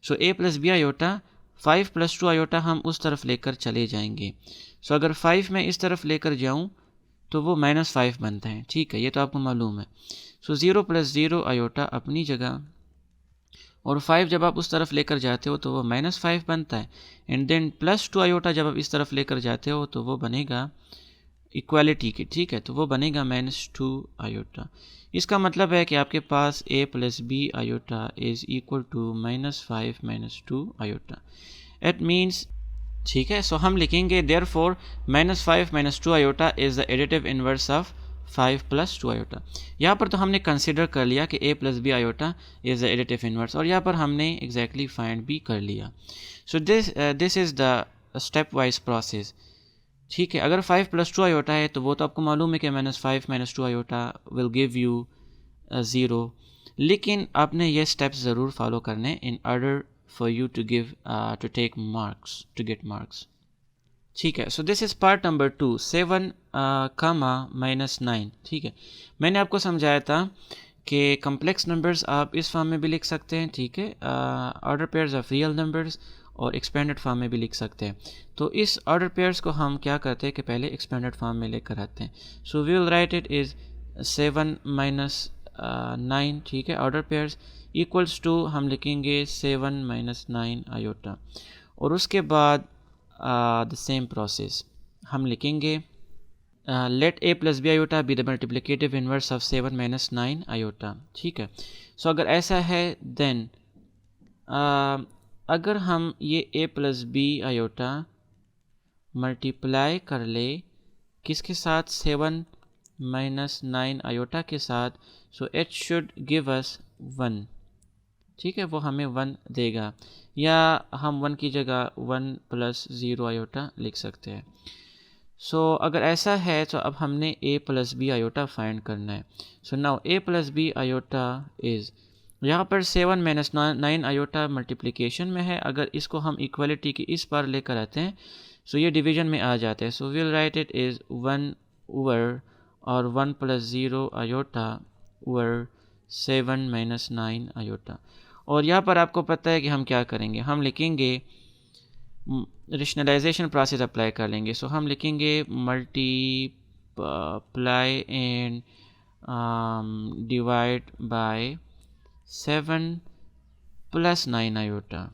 So a plus B iota 5 plus 2 iota हम उस तरफ लेकर चले जाएंगे। सो अगर 5 मैं इस तरफ लेकर जाऊं तो वो -5 बनता है। ठीक है, ये तो आपको मालूम है। सो 0 प्लस 0 आयोटा अपनी जगह, और 5 जब आप उस तरफ लेकर जाते हो तो वो -5 बनता है, एंड देन प्लस 2 आयोटा जब आप इस तरफ लेकर जाते हो तो वो बनेगा इक्वालिटी की। ठीक है, तो वो बनेगा -2 आयोटा। इसका मतलब है कि आपके पास a plus B iota is equal to -5 -2 iota. It means, ठीक है, सो हम लिखेंगे therefore -5 -2 iota is the additive inverse of 5 plus 2 iota. यहाँ पर तो हमने कंसिडर कर लिया कि a plus B iota is the additive inverse, और यहाँ पर हमने एग्जैक्टली फाइंड भी कर लिया। So this is the step wise process. ठीक है, अगर 5 प्लस 2 आयोटा है तो वो तो आपको मालूम है कि -5 -2 आयोटा विल गिव यू 0, लेकिन आपने ये स्टेप्स ज़रूर फॉलो करने in order for you to give to take marks, to get marks. ठीक है, so this is part number 2, 7 comma -9। ठीक है, मैंने आपको समझाया था कि कम्प्लेक्स नंबर्स आप इस फॉर्म में भी लिख सकते हैं। ठीक है, order pairs of real numbers और एक्सपेंडेड फॉर्म में भी लिख सकते हैं। तो इस ऑर्डर पेयर्स को हम क्या करते हैं कि पहले एक्सपेंडेड फॉर्म में लेकर आते हैं। So we will write it is 7 -9। ठीक है, ऑर्डर पेयर्स इक्वल्स टू हम लिखेंगे 7 -9 आयोटा, और उसके बाद द सेम प्रोसेस हम लिखेंगे let a plus B iota be the multiplicative inverse of 7 -9 iota. ठीक है, सो अगर ऐसा है देन अगर हम ये a plus B iota multiply कर ले किसके साथ, 7 -9 आयोटा के साथ, so it should give us 1। ठीक है, वो हमें 1 देगा, या हम 1 की जगह 1 प्लस 0 आयोटा लिख सकते हैं। सो अगर ऐसा है तो अब हमने a plus B iota find करना है। So now a plus B iota is, यहाँ पर 7 -9 आयोटा मल्टीप्लिकेशन में है, अगर इसको हम इक्वलिटी की इस पार लेकर आते हैं सो ये डिवीजन में आ जाते हैं। सो will write it is 1 over और 1 प्लस 0 आयोटा ओवर 7 -9 आयोटा। और यहाँ पर आपको पता है कि हम क्या करेंगे, हम लिखेंगे रेशनलाइजेशन प्रोसेस अप्लाई कर लेंगे। सो हम लिखेंगे multiply and divide by 7 plus 9 iota.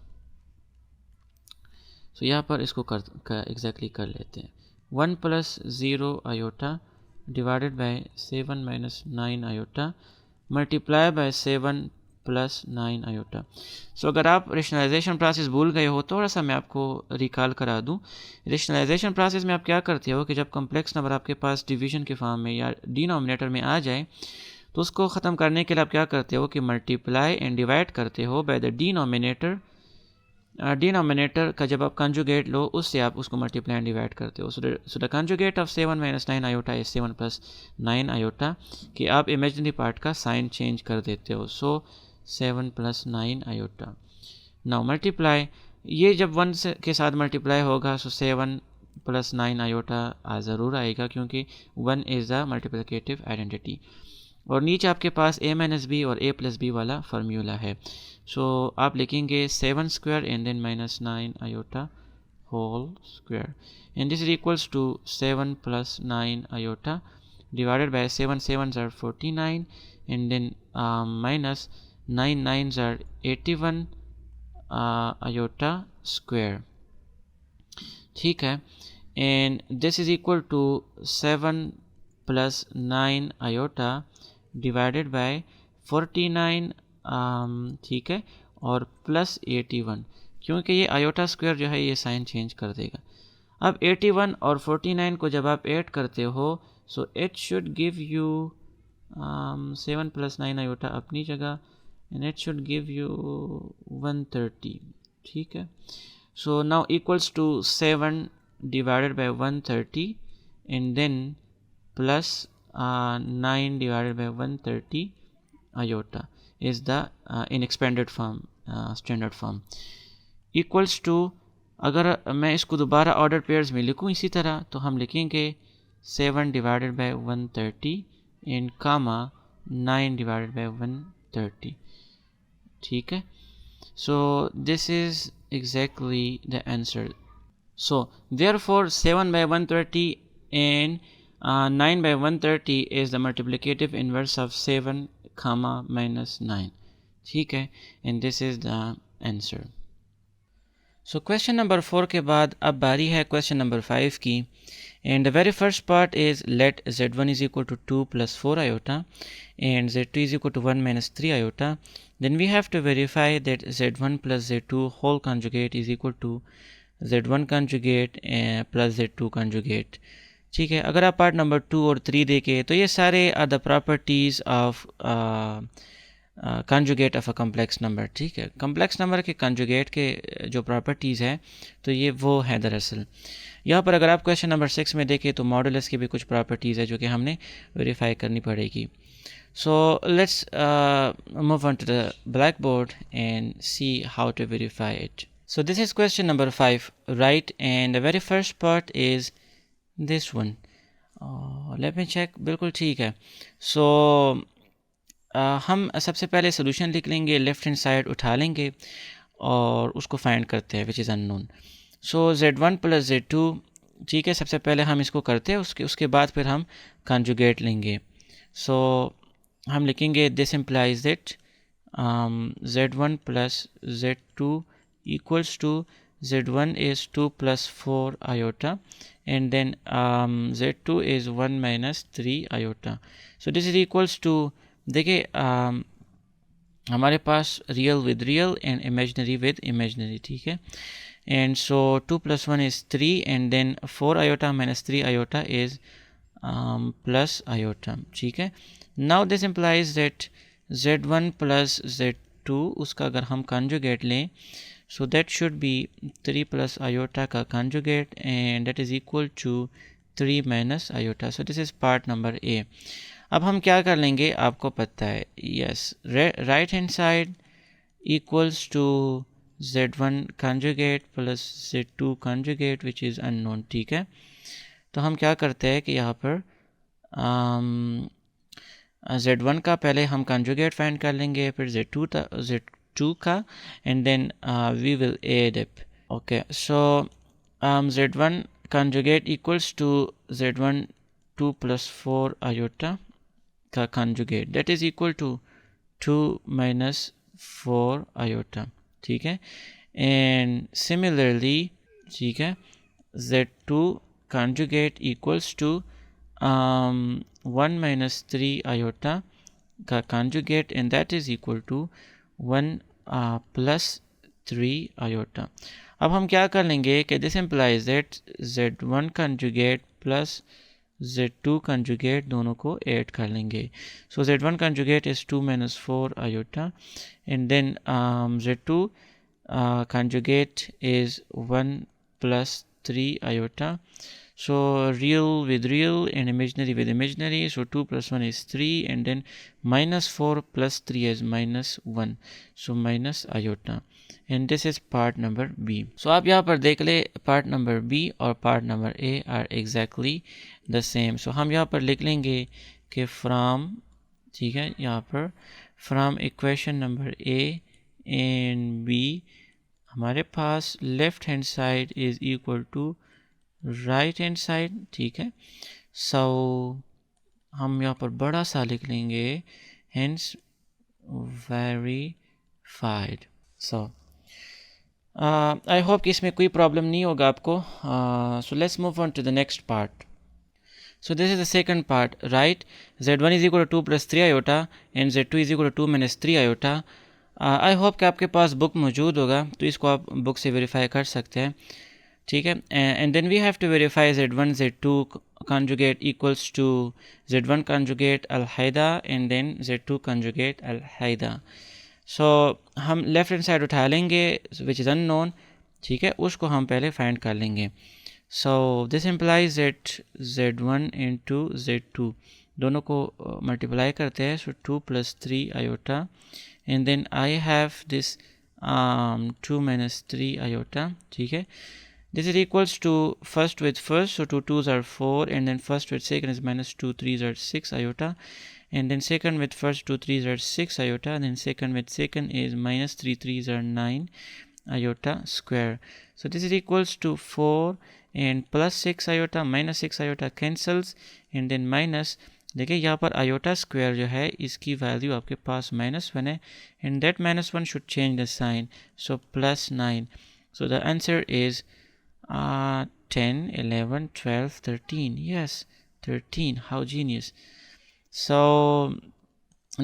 So यहाँ पर इसको एग्जैक्टली कर लेते हैं, 1 plus 0 iota divided by 7 -9 iota multiply by 7 plus 9 iota. So अगर आप रेशनलाइजेशन प्रोसेस भूल गए हो, थोड़ा सा मैं आपको रिकॉल करा दूं। रेशनलाइजेशन प्रोसेस में आप क्या करते हो कि जब कम्प्लेक्स नंबर आपके पास डिवीजन के फॉर्म में या डिनोमिनेटर में आ जाए तो उसको ख़त्म करने के लिए आप क्या करते हो कि मल्टीप्लाई एंड डिवाइड करते हो बाय द डिनोमिनेटर। डिनोमिनेटर का जब आप कंजुगेट लो उससे आप उसको मल्टीप्लाई एंड डिवाइड करते हो। So the conjugate of 7 -9 iota is 7 plus 9 iota, कि आप इमेजिनरी पार्ट का साइन चेंज कर देते हो। सो 7 प्लस 9 आयोटा। नाउ मल्टीप्लाई, ये जब 1 के साथ मल्टीप्लाई होगा सो 7 प्लस 9 आयोटा ज़रूर आएगा, क्योंकि 1 इज़ द मल्टीप्लिकेटिव आइडेंटिटी। और नीचे आपके पास a माइनस बी और a प्लस बी वाला फार्मूला है। सो आप लिखेंगे 7 square and then -9 iota whole square, and this is equals to 7 plus 9 iota divided by 7 7s are 49 and then minus 9 9s are 81 iota square. ठीक है, and this is equal to 7 plus 9 iota divided by 49 ठीक है और plus 81, क्योंकि ये iota square जो है ये साइन चेंज कर देगा। अब 81 और 49 को जब आप ऐड करते हो so it should give you 7 plus 9 iota अपनी जगह and it should give you 130। ठीक है, so now equals to 7 divided by 130 and then plus 9 divided by 130 iota is the in expanded form, standard form, equals to, अगर मैं इसको दोबारा order pairs में लिखूँ इसी तरह तो हम लिखेंगे 7 divided by 130 in comma 9 divided by 130। ठीक है, so this is exactly the answer. So therefore 7 by 130 and 9 by 130 is the multiplicative inverse of 7 comma minus 9। ठीक है, and this is the answer. So question number 4 के बाद अब बारी है question number 5 की, and the very first part is let z1 is equal to 2 plus 4 iota and z2 is equal to 1 minus 3 iota. Then we have to verify that z1 plus z2 whole conjugate is equal to z1 conjugate plus z2 conjugate। ठीक है, अगर आप part number 2 और 3 देखें तो ये सारे are the properties of conjugate of a complex number. ठीक है, कम्प्लेक्स नंबर के कंजुगेट के जो प्रॉपर्टीज़ है तो ये वो है दरअसल। यहाँ पर अगर आप क्वेश्चन नंबर 6 में देखें तो मॉडुलस की भी कुछ प्रॉपर्टीज़ है जो कि हमने वेरीफाई करनी पड़ेगी। So let's move on to the black board and see how to verify it. So this is question number 5, right? And the very first part is this one. Let me check, बिल्कुल ठीक है। So हम सबसे पहले solution लिख लेंगे, left hand side उठा लेंगे और उसको फाइंड करते हैं विच is unknown. So z1 plus z2, ठीक है, सबसे पहले हम इसको करते हैं, उसके बाद फिर हम कंजुगेट लेंगे। सो हम लिखेंगे this implies that z1 plus z2 equals to z1 is 2 plus 4 iota and then z2 is 1 minus 3 iota. So this is equals to, देखिए हमारे पास real with real and imaginary with imaginary. ठीक है, and so 2 plus 1 is 3 and then 4 iota minus 3 iota is plus iota। ठीक है, now this implies that z1 plus z2 उसका अगर हम conjugate लें so that should be 3 plus iota का conjugate and that is equal to 3 minus iota. So this is part number A. अब हम क्या कर लेंगे आपको पता है, yes, right hand side equals to z1 conjugate plus z2 conjugate which is unknown। ठीक है, तो हम क्या करते हैं कि यहाँ पर z1 का पहले हम conjugate फाइंड कर लेंगे, फिर z2 का and then we will add up। okay, so z1 conjugate equals to z1 2 plus 4 iota का conjugate that is equal to 2 minus 4 iota। ठीक है, and similarly ठीक है z2 conjugate equals to 1 minus 3 iota का conjugate and that is equal to 1 plus 3 iota। अब हम क्या कर लेंगे कि this implies that z1 conjugate plus z2 conjugate दोनों को ऐड कर लेंगे। So z1 conjugate is 2 minus 4 iota and then z2 conjugate is 1 plus 3 iota। So real with real and imaginary with imaginary, so 2 plus 1 is 3 and then minus 4 plus 3 is minus 1, so minus iota and this is part number B. So आप यहाँ पर देख ले part number B और part number A are exactly the same। so हम यहाँ पर लिख लेंगे कि from, ठीक है, यहाँ पर from equation number A and B हमारे पास left hand side is equal to right hand side. ठीक है, सो हम यहाँ पर बड़ा सा लिख लेंगे, hence verified. So I hope कि इसमें कोई प्रॉब्लम नहीं होगा आपको. So let's move on to the next part. So this is the second part, right? Z1 is equal to 2 plus 3 iota and Z2 is equal to 2 minus 3 iota. I hope कि आपके पास book मौजूद होगा, तो इसको आप book से verify कर सकते हैं, ठीक है. And then we have to verify Z1 Z2 conjugate equals to Z1 conjugate अलहाइदा एंड देन Z2 conjugate अलहाइदा. सो हम लेफ्ट हैंड साइड उठा लेंगे विच इज़ अननोन, ठीक है, उसको हम पहले फाइंड कर लेंगे. So this implies that Z1 into Z2 दोनों को मल्टीप्लाई करते हैं. So 2 plus 3 iota and then I have this 2 minus 3 iota, ठीक है. This is equals to first with first, so 2 2s are 4, and then first with second is minus 2 3s are 6 iota, and then second with first 2 3s are 6 iota, and then second with second is minus 3 3s are 9 iota square. So this is equals to 4 and plus 6 iota minus 6 iota cancels, and then minus, देखिए यहाँ पर iota square जो है इसकी value आपके पास -1 है, and that -1 should change the sign, so +9. So the answer is 10 11 12 13. Yes, 13. How genius. So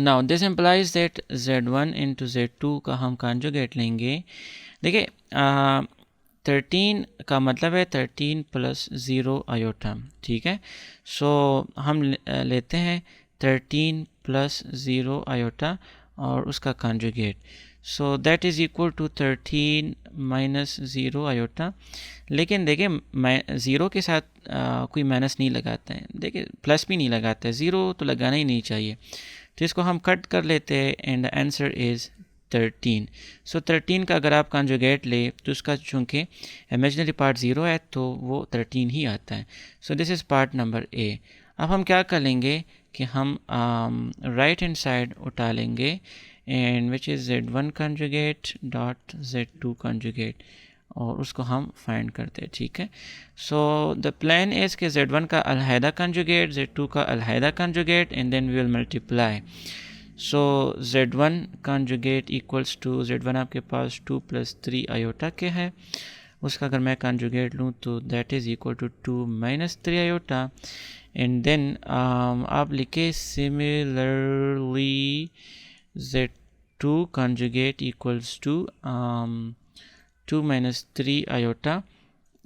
now this implies that Z1 into Z2 का हम conjugate लेंगे. देखिए 13 का मतलब है 13 प्लस 0 आयोटा, ठीक है. सो हम लेते हैं 13 प्लस 0 आयोटा और उसका conjugate. So that is equal to 13 minus 0 iota. लेकिन देखिए 0 के साथ कोई माइनस नहीं लगाते हैं, देखिए प्लस भी नहीं लगाते हैं, 0 तो लगाना ही नहीं चाहिए. तो इसको हम कट कर लेते हैं एंड द आंसर इज़ 13. सो 13 का अगर आप कॉन्जुगेट ले तो उसका चूँकि इमेजिनरी पार्ट 0 है तो वो 13 ही आता है. So this is part number ए. अब हम क्या कर लेंगे कि हम राइट हैंड साइड उठा लेंगे and which is Z1 conjugate dot Z2 conjugate और उसको हम फाइंड करते हैं, ठीक है. सो द प्लान इज़ कि Z1 का अलहैदा कॉन्जुगेट, Z2 का अलहैदा conjugate, and then we will multiply. So Z1 conjugate equals to Z1 आपके पास 2 प्लस 3 आयोटा के है, उसका अगर मैं कॉन्जुगेट लूँ तो that is equal to 2 minus 3 iota, and then आप लिखे similarly Z2 conjugate equals to 2 minus 3 iota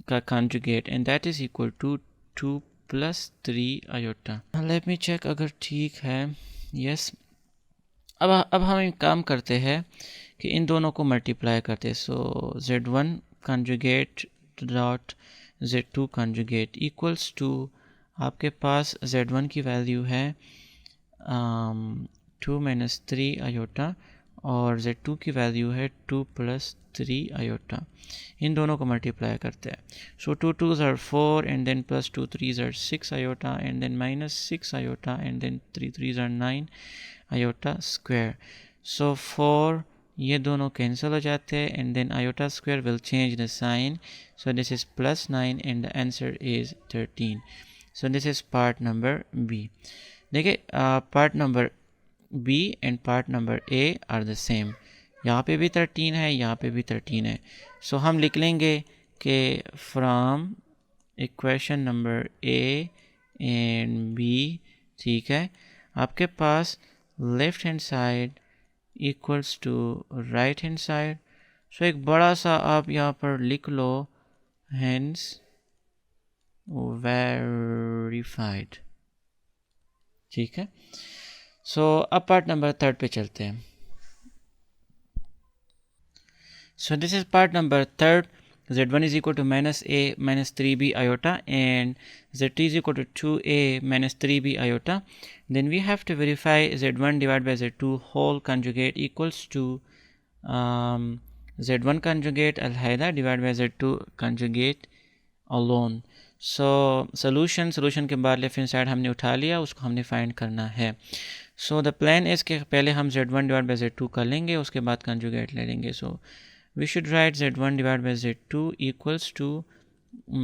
का conjugate, and that is equal to 2 plus 3 iota. Let me check अगर ठीक है. Yes. अब हम एक काम करते हैं कि इन दोनों को मल्टीप्लाई करते हैं. So Z1 conjugate dot Z2 conjugate equals to आपके पास Z1 की वैल्यू है 2 minus 3 iota और Z2 की वैल्यू है 2 plus 3 आयोटा. इन दोनों को मल्टीप्लाई करते हैं. So 2 2s are 4 and then plus 2 3s are 6 iota and then minus 6 iota and then 3 3s are 9 iota square. So 4 ये दोनों कैंसिल हो जाते हैं and then iota square will change the sign. So this is +9 and the answer is 13. So this is part number B. देखिए part number B and part number A are the same. यहाँ पे भी 13 है, यहाँ पे भी 13 है. So हम लिख लेंगे कि from equation number A and B, ठीक है, आपके पास left hand side equals to right hand side. So एक बड़ा सा आप यहाँ पर लिख लो, हेंस वेरीफाइड, ठीक है. सो अब पार्ट नंबर 3 पे चलते हैं. So this is part number 3. Z1 is equal to minus a minus 3b iota and Z2 is equal to 2a minus 3b iota. Then we have to verify Z1 divided by Z2 whole conjugate equals to Z1 conjugate alhaida divided by Z2 conjugate alone. So solution के बाद left hand side हमने उठा लिया, उसको हमने find करना है. So the plan is कि पहले हम Z1 डिवाइड बाई Z2 कर लेंगे, उसके बाद कंजुगेट ले लेंगे. सो we should write Z1 divided by Z2 equals to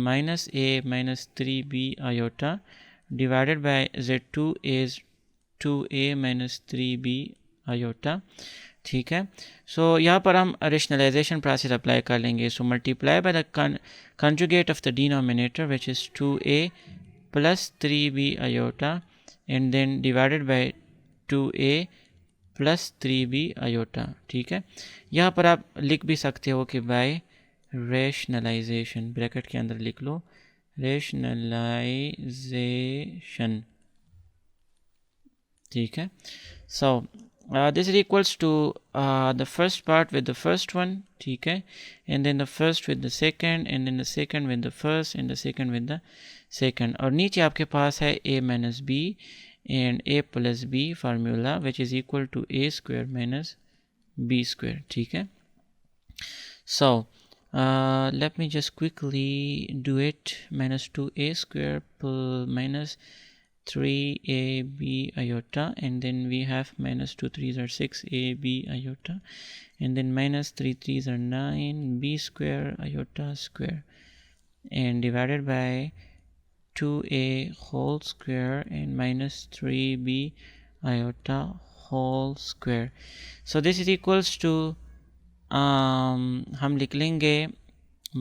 minus a minus 3b iota divided by Z2 is 2a minus 3b iota, ठीक है। सो यहाँ पर हम रेशनलाइजेशन प्रोसेस अप्लाई कर लेंगे। So multiply by the conjugate of the denominator which is 2a plus 3b iota and then divided by 2a plus 3b iota, ठीक है। यहाँ पर आप लिख भी सकते हो कि बाय रेशनलाइजेशन, ब्रैकेट के अंदर लिख लो रेशनलाइजेशन, ठीक है। सो this is equals to the first part with the first one, ठीक है, and then the first with the second, and then the second with the first, and the second with the second। और नीचे आपके पास है a minus b and a plus b formula which is equal to a square minus b square, ठीक है। So let me just quickly do it। minus 2a square minus 3ab iota, and then we have minus 2 3s are 6ab iota, and then minus 3 3s are 9b square iota square, and divided by 2a whole square and minus 3b iota whole square। so this is equals to हम लिख लेंगे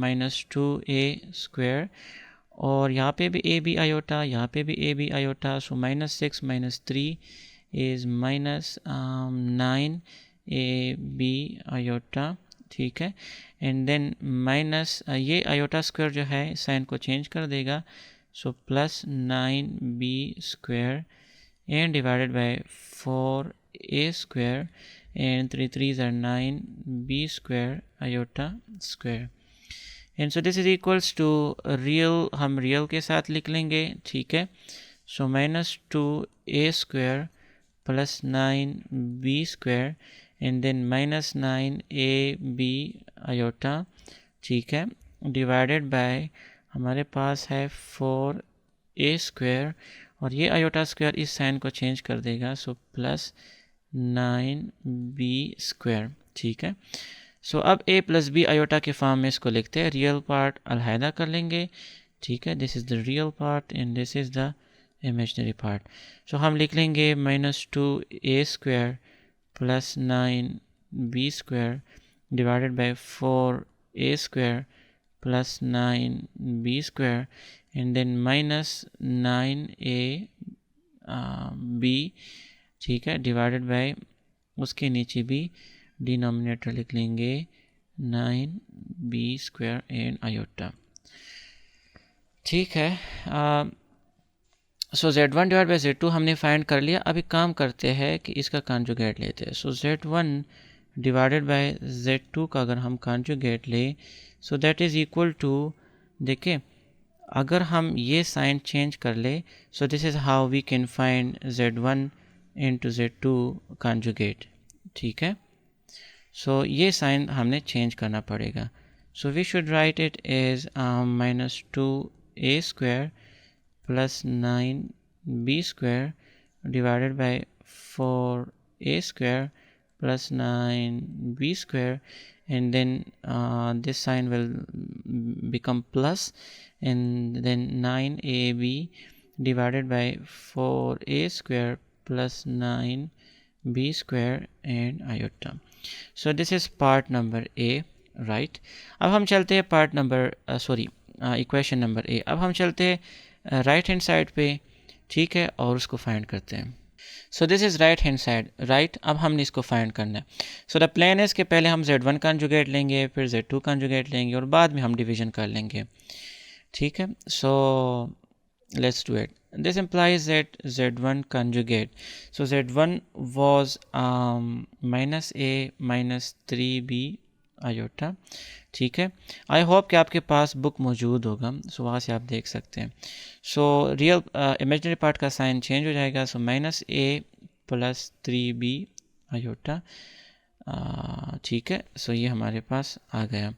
minus 2a square, और यहाँ पे भी a b iota, यहाँ पे भी a b iota. So minus 6 minus 3 is minus 9 a b iota, ठीक है। एंड देन माइनस ये आयोटा स्क्वायर जो है साइन को चेंज कर देगा, so plus 9b square and divided by 4a square and 3 3s are 9b square iota square. And so this is equals to real, हम real के साथ लिख लेंगे, ठीक है। So minus 2a square plus 9b square and then minus 9ab iota, ठीक है, divided by हमारे पास है 4a स्क्वायर, और ये आयोटा स्क्वायर इस साइन को चेंज कर देगा, सो प्लस 9b स्क्वायर, ठीक है। सो अब a प्लस बी आयोटा के फॉर्म में इसको लिखते हैं, रियल पार्ट अलहदा कर लेंगे, ठीक है। This is the real part and this is the imaginary part. So हम लिख लेंगे minus 2a square plus 9b square divided by 4a square plus 9b square and then minus 9ab, ठीक है, डिवाइडेड बाय उसके नीचे भी denominator लिख लेंगे 9b स्क्वायर एंड आयोटा, ठीक है। सो z1 डिवाइड बाई z2 हमने फाइंड कर लिया। अभी काम करते हैं कि इसका कॉन्जुगेट लेते हैं। So z1 divided by z2 का अगर हम कॉन्जुगेट लें, so that is equal to, देखिए अगर हम ये साइन चेंज कर ले, so this is how we can find z1 into z2 conjugate, ठीक है। सो ये साइन हमने चेंज करना पड़ेगा। So we should write it as minus 2a square plus 9b square divided by 4a square plus 9b square, and then this sign will become plus, and then 9ab divided by 4a square plus 9b square and iota। so this is part number a, right। अब हम चलते हैं part number equation number a। अब हम चलते हैं right hand side पे, ठीक है, और उसको फाइंड करते हैं। सो this is right hand side, right. अब हमने इसको फाइंड करना है। सो द प्लान है इसके पहले हम z1 कॉन्जुगेट लेंगे, फिर z2 कॉन्जुगेट लेंगे, और बाद में हम डिवीजन कर लेंगे, ठीक है। So let's do it. This implies that z1 conjugate, so z1 was minus a minus 3b iota, ठीक है। आई होप कि आपके पास बुक मौजूद होगा, सो वहाँ से आप देख सकते हैं। सो रियल इमेजिनरी पार्ट का साइन चेंज हो जाएगा, so minus a plus 3b iota, ठीक है। सो ये हमारे पास आ गया।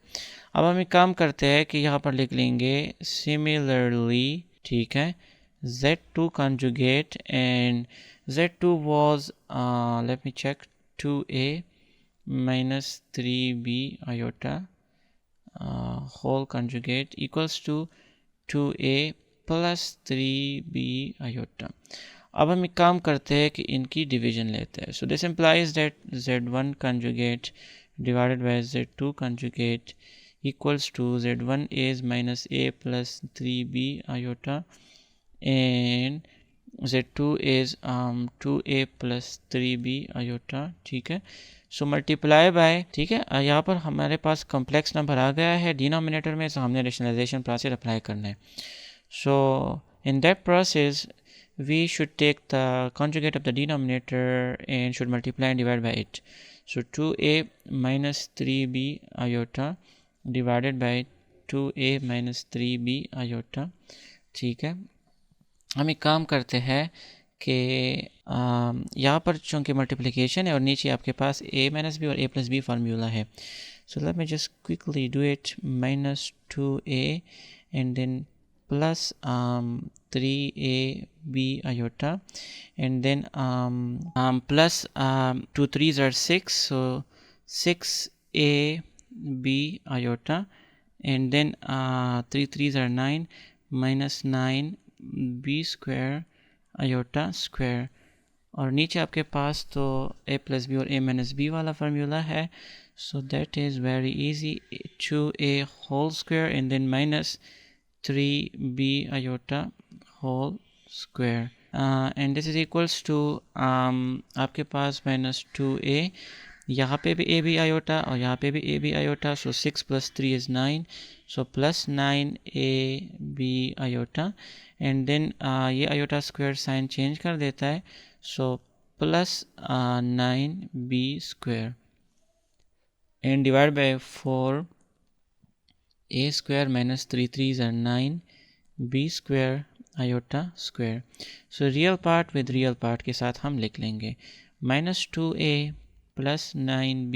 अब हम एक काम करते हैं कि यहाँ पर लिख लेंगे सिमिलरली, ठीक है, z2 conjugate, and z2 was let me check, 2a minus 3b iota whole conjugate equals to 2a plus 3b iota. अब हम एक काम करते हैं कि इनकी डिवीजन लेते हैं। सो this implies that z1 conjugate divided by z2 conjugate equals to z1 is minus a plus 3b iota and z2 is 2a plus 3b iota। ठीक है, सो मल्टीप्लाई बाय, ठीक है, यहाँ पर हमारे पास कॉम्प्लेक्स नंबर आ गया है डिनोमिनेटर में, सो हमने रेशनलाइजेशन प्रोसेस अप्लाई करना है। So in that process we should take the conjugate of the denominator and should multiply and divide by it. So 2a minus 3b iota divided by 2a minus 3b iota। ठीक है, हम एक काम करते हैं कि यहाँ पर चूँकि मल्टीप्लिकेशन है और नीचे आपके पास a माइनस बी और a प्लस बी फार्मूला है। So let me just quickly do it, minus 2a and then plus 3ab iota and then plus 2 3s are 6, so 6ab iota and then 3 3s are 9 minus 9b square iota square। और नीचे आपके पास तो a plus B और a minus B वाला formula है, so that is very easy, 2a whole square and then minus 3b iota whole square and this is equals to आपके पास minus 2a, यहाँ पे भी a b iota और यहाँ पे भी a b iota, so 6 plus 3 is 9, so plus 9a b iota and then ये iota square sign change कर देता है, so plus 9b square and divide by 4 a square minus 3 3s are 9 b square iota square। so real part with real part के साथ हम लिख लेंगे minus 2a plus 9b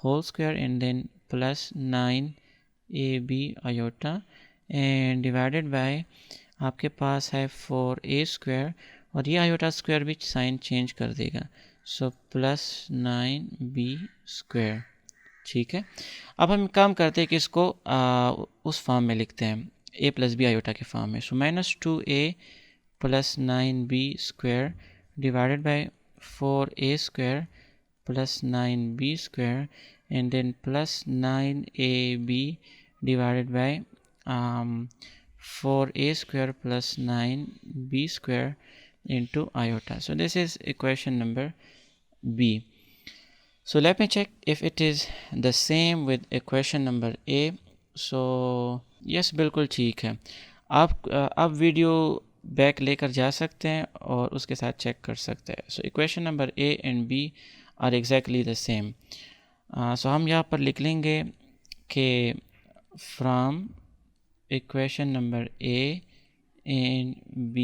whole square and then plus 9ab iota and divided by आपके पास है 4a square और ये iota square भी साइन चेंज कर देगा, so plus 9b square। ठीक है, अब हम काम करते हैं कि इसको उस फॉर्म में लिखते हैं a प्लस बी आयोटा के फॉर्म में। So minus 2a plus 9b square divided by 4a square plus 9b square and then plus 9ab divided by 4a square plus 9b square into iota। so this is equation number b। So let me check if it is the same with equation number A। so yes, बिल्कुल ठीक है। आप video back लेकर जा सकते हैं और उसके साथ चेक कर सकते हैं। so equation number A and B are exactly the same। so हम यहाँ पर लिख लेंगे कि from equation number A and B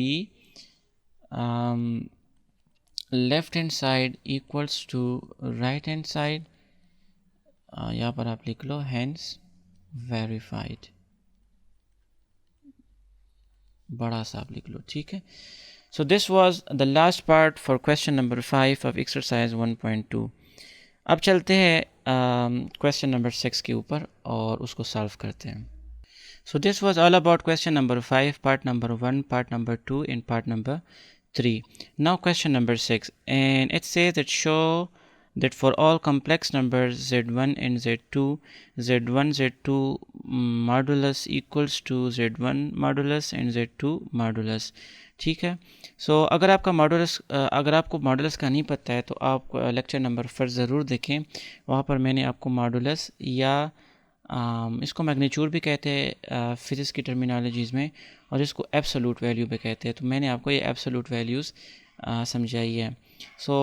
left hand side equals to right hand side, यहाँ पर आप लिख लो हैंस वेरीफाइड, बड़ा सा आप लिख लो। ठीक है, so this was the last part for question number 5 of exercise 1.2। अब चलते हैं क्वेश्चन नंबर 6 के ऊपर और उसको सॉल्व करते हैं। सो this was all about question number 5, part number 1, part number 2 and part number 3। Now question number 6, and it says that show that for all complex numbers z1 and z2, z1 z2 modulus equals to z1 modulus and z2 modulus। ठीक है, सो अगर आपको modulus का नहीं पता है तो आप लेक्चर नंबर 4 ज़रूर देखें, वहाँ पर मैंने आपको मॉडुलस या इसको मैग्नीट्यूड भी कहते हैं फिज़िक्स की टर्मिनोलॉजीज़ में, और इसको एब्सोल्यूट वैल्यू भी कहते हैं, तो मैंने आपको ये एब्सोल्यूट वैल्यूज़ समझाई है। So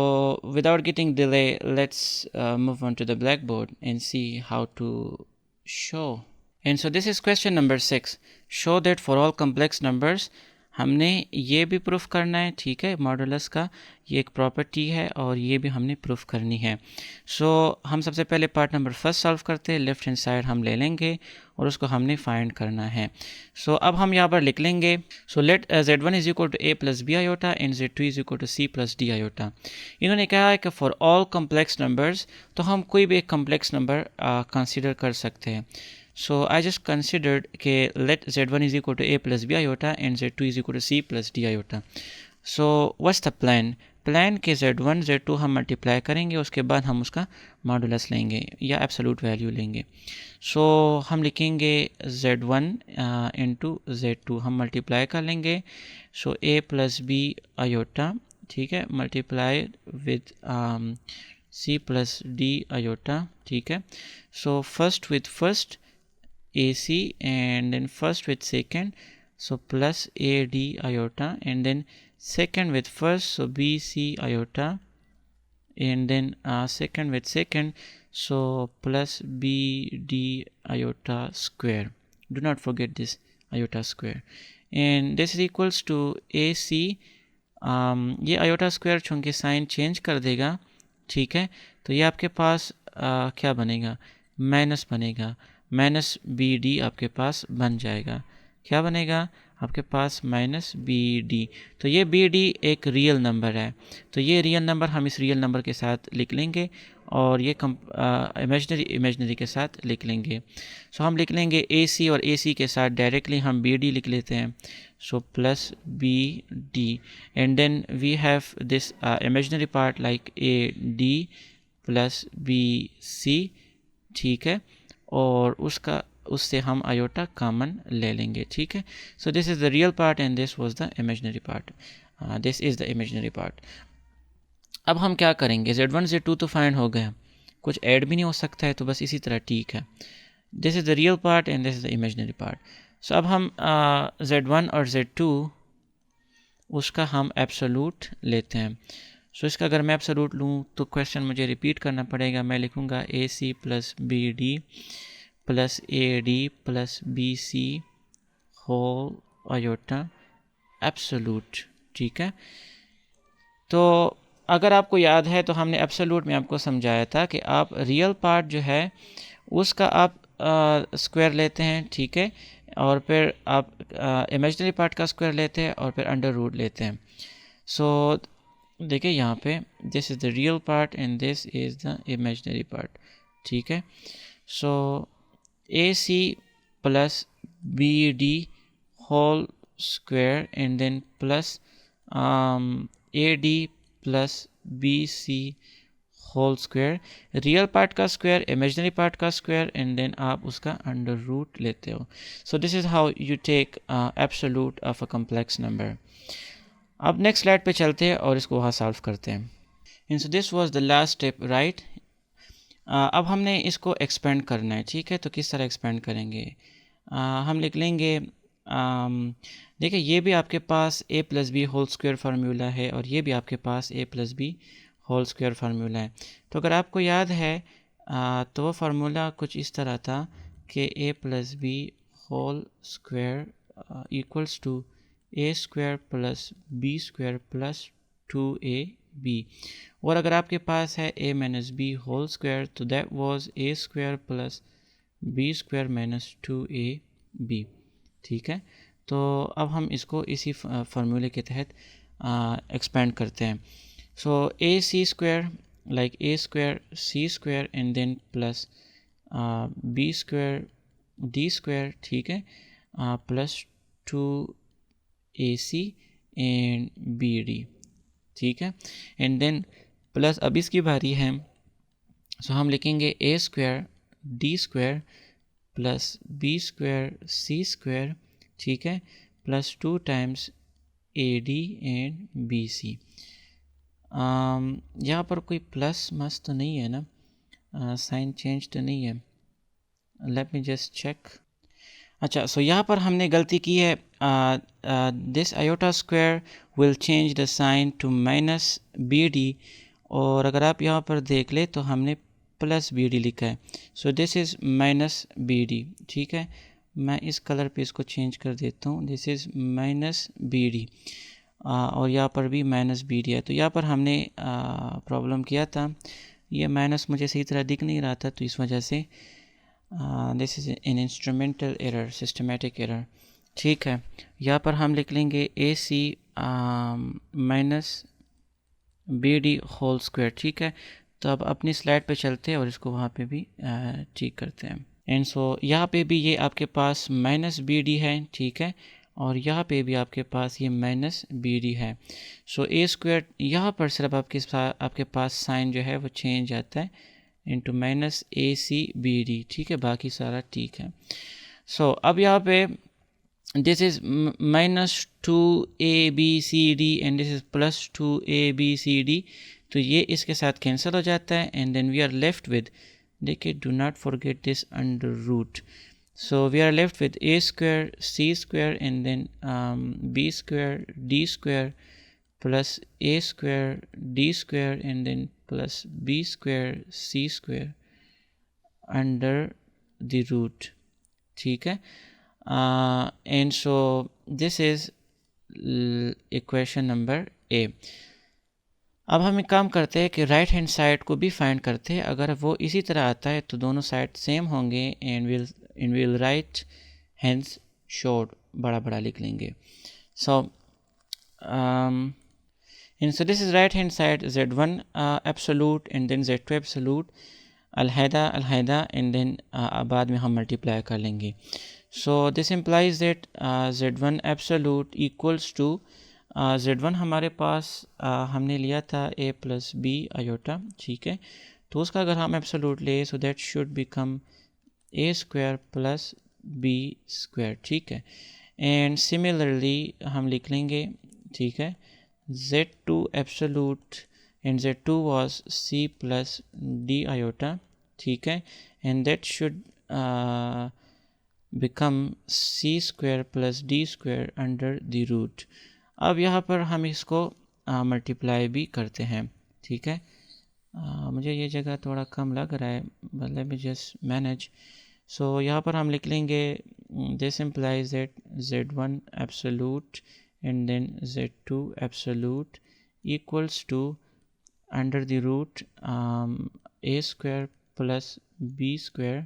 without getting delay let's move on to the black board and see how to show. And so this is question number 6, show that for all complex numbers. हमने ये भी प्रूफ करना है, ठीक है, modulus का ये एक प्रॉपर्टी है और ये भी हमने प्रूफ करनी है। सो हम सबसे पहले पार्ट नंबर 1 सॉल्व करते हैं, लेफ्ट हैंड साइड हम ले लेंगे और उसको हमने फाइंड करना है। सो अब हम यहाँ पर लिख लेंगे, so let z1 is equal to a plus B iota and z2 is equal to c plus d iota. इन्होंने कहा है कि फॉर ऑल कम्प्लेक्स नंबर्स, तो हम कोई भी एक कम्प्लेक्स नंबर कंसिडर कर सकते हैं। So I just considered कि let z1 is equal to a plus b iota and z2 is equal to c plus d iota. So what's the plan? Plan के z1 z2 हम multiply करेंगे, उसके बाद हम उसका मॉडुलस लेंगे या एब्सोल्यूट वैल्यू लेंगे. सो हम लिखेंगे z1 इंटू z2 हम मल्टीप्लाई कर लेंगे. सो a प्लस बी आयोटा, ठीक है, multiply with c plus d iota, ठीक है. सो first with first AC and then first with second, so plus AD iota, and then second with first, so BC iota, and then second with second, so plus BD iota square. Do not forget this iota square, and this is equals to AC. ये iota square चूँकि sign change कर देगा, ठीक है, तो ये आपके पास क्या बनेगा, माइनस बनेगा, माइनस बी डी आपके पास बन जाएगा. क्या बनेगा आपके पास, माइनस बी डी. तो ये बी डी एक रियल नंबर है, तो ये रियल नंबर हम इस रियल नंबर के साथ लिख लेंगे और ये इमेजनरी के साथ लिख लेंगे. सो हम लिख लेंगे ए सी और ए सी के साथ डायरेक्टली हम बी डी लिख लेते हैं. So plus B d and then we have this imaginary part like a D plus B c, ठीक है, और उससे हम आयोटा कॉमन ले लेंगे, ठीक है. So this is the real part and this was the imaginary part. This is the imaginary part. अब हम क्या करेंगे, z1 z2 तो फाइंड हो गया, कुछ ऐड भी नहीं हो सकता है, तो बस इसी तरह ठीक है. This is the real part and this is the imaginary part. So अब हम z1 और z2 उसका हम एब्सोल्यूट लेते हैं. सो इसका अगर मैं एब्सोल्यूट लूँ तो क्वेश्चन मुझे रिपीट करना पड़ेगा. मैं लिखूँगा A C plus B D plus A D plus B C whole iota absolute, ठीक है. तो अगर आपको याद है तो हमने एब्सोल्यूट में आपको समझाया था कि आप रियल पार्ट जो है उसका आप स्क्वायर लेते हैं, ठीक है, और फिर आप इमेजिनरी पार्ट का स्क्वायर लेते हैं और फिर अंडर रूट लेते हैं. सो देखिए यहाँ पे this is the real part and this is the imaginary part, ठीक है. So A C plus B D whole square and then plus A D plus B C whole square, real part का square, imaginary part का square, and then आप उसका under root लेते हो. So this is how you take absolute of a complex number. अब next slide पे चलते हैं और इसको वहाँ सॉल्व करते हैं. And so this was the last step, right. अब हमने इसको एक्सपेंड करना है, ठीक है. तो किस तरह एक्सपेंड करेंगे, हम लिख लेंगे, देखिए ये भी आपके पास a plus B whole square formula है और ये भी आपके पास a plus B whole square formula है. तो अगर आपको याद है तो वो फार्मूला कुछ इस तरह था कि a plus B whole square equals to a square plus b square plus 2ab, और अगर आपके पास है a minus B whole square तो that was a square plus b square minus 2ab, ठीक है. तो अब हम इसको इसी फार्मूले के तहत एक्सपेंड करते हैं. So A C square like A square C square and then plus B square D square, ठीक है, plus 2ac and B d, ठीक है, एंड देन प्लस अब इसकी बारी है. सो हम लिखेंगे A square D square plus B square C square, ठीक है, plus 2 times A D and B C. यहाँ पर कोई प्लस मस तो नहीं है ना, साइन चेंज तो नहीं है, लेट मी जस्ट चेक. अच्छा, सो यहाँ पर हमने गलती की है. This iota square will change the sign to minus B d, और अगर आप यहाँ पर देख ले तो हमने प्लस बी डी लिखा है. So this is minus B d, ठीक है. मैं इस कलर पे इसको चेंज कर देता हूँ. This is minus B d और यहाँ पर भी माइनस बी डी है. तो यहाँ पर हमने प्रॉब्लम किया था, ये माइनस मुझे सही तरह दिख नहीं रहा था, तो इस वजह से this is an instrumental error, systematic error, ठीक है. यहाँ पर हम लिख लेंगे A C minus B D whole square, ठीक है. तो अब अपनी स्लाइड पे चलते हैं और इसको वहाँ पे भी ठीक करते हैं. एंड सो यहाँ पे भी ये आपके पास माइनस बी डी है, ठीक है, और यहाँ पे भी आपके पास ये माइनस बी डी है। सो ए स्क्वायर यहाँ पर सिर्फ आपके पास साइन जो है वो चेंज आता है इंटू माइनस ए सी बी डी, ठीक है, बाकी सारा ठीक है। सो अब यहाँ पे this is minus two A B C D and this is plus two A B C D, तो ये इसके साथ कैंसिल हो जाता है and then we are left with, देखिए do not forget this under root, so we are left with a square c square and then b square d square plus a square d square and then plus b square c square under the root, ठीक है, and so this is equation number a। अब हम एक काम करते हैं कि right hand side को भी फाइंड करते हैं, अगर वो इसी तरह आता है तो दोनों साइड सेम होंगे and will write hands short, बड़ा बड़ा लिख लेंगे। So in so this is right hand side z1 absolute and then z2 absolute, अलहैदा एंड देन बाद में हम मल्टीप्लाई कर लेंगे। So this implies that z1 absolute equals to z1 हमारे पास हमने लिया था a प्लस बी आयोटा, ठीक है, तो उसका अगर हम एब्सोलूट ले so that should become a square plus B square, ठीक है, एंड सिमिलरली हम लिख लेंगे, ठीक है, z2 absolute and z2 was c plus d iota, ठीक है, and that should become c square plus d square under the root. अब यहाँ पर हम इसको मल्टीप्लाई भी करते हैं, ठीक है, मुझे ये जगह थोड़ा कम लग रहा है, let me just manage. So यहाँ पर हम लिख लेंगे this implies that z1 absolute and then z2 absolute equals to under the root a square plus b square,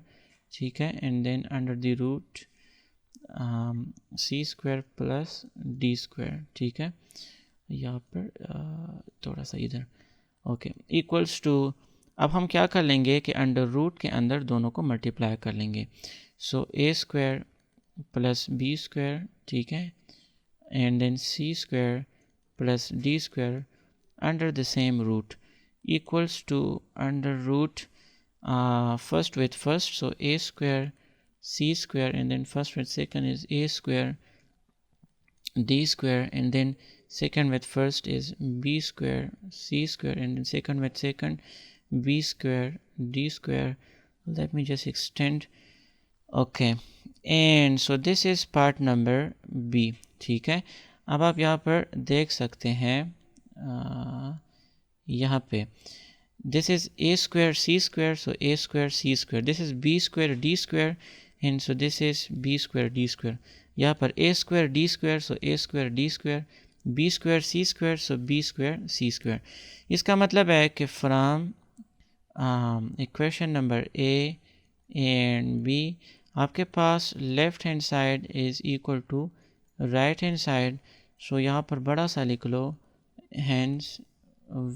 ठीक है, and then under the root C square plus D square, ठीक है, यहाँ पर थोड़ा सा इधर, ओके, इक्वल्स टू, अब हम क्या कर लेंगे कि अंडर रूट के अंदर दोनों को मल्टीप्लाई कर लेंगे। सो ए स्क्वायर प्लस बी स्क्वायर, ठीक है, and then c square plus D square under the same root equals to under root first with first, so A square c square and then first with second is a square d square and then second with first is b square c square and then second with second b square d square. Let me just extend, okay, and so this is part number b, ठीक है। अब आप यहाँ पर देख सकते हैं यहाँ पे this is a square c square, so a square c square, this is b square d square and so this is b square d square, यहाँ पर a square d square, so a square d square, b square c square, so b square c square। इसका मतलब है कि from equation number a and b आपके पास left hand side is equal to right hand side, so यहाँ पर बड़ा सा लिख लो हैंड्स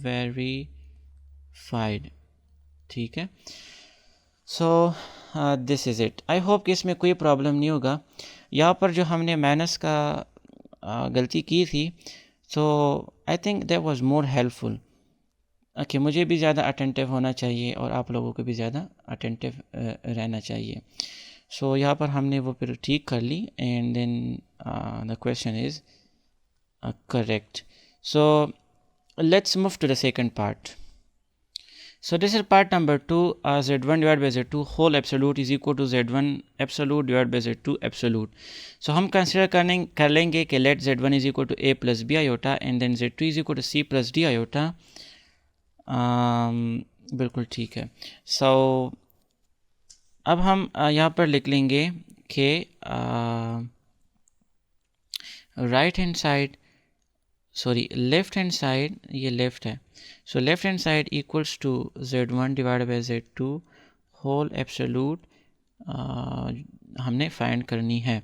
वेरीफाइड, ठीक है। So this is it, I hope कि इसमें कोई प्रॉब्लम नहीं होगा। यहाँ पर जो हमने माइनस का गलती की थी, so I think that was more helpful, okay, मुझे भी ज़्यादा अटेंटिव होना चाहिए और आप लोगों को भी ज़्यादा अटेंटिव रहना चाहिए। सो यहाँ पर हमने वो फिर ठीक कर ली and then the question is correct. So let's move to the second part. So this is part number 2, z1 divided by z2 whole absolute is equal to z1 absolute divided by z2 absolute. So हम consider कर लेंगे कि let z1 is equal to a plus b iota and then z2 is equal to c plus d iota, बिल्कुल ठीक है। So अब हम यहाँ पर लिख लेंगे कि right hand side, sorry left hand side, ये लेफ्ट है, so left hand side equals to z1 divide by z2 whole absolute हमने फाइंड करनी है।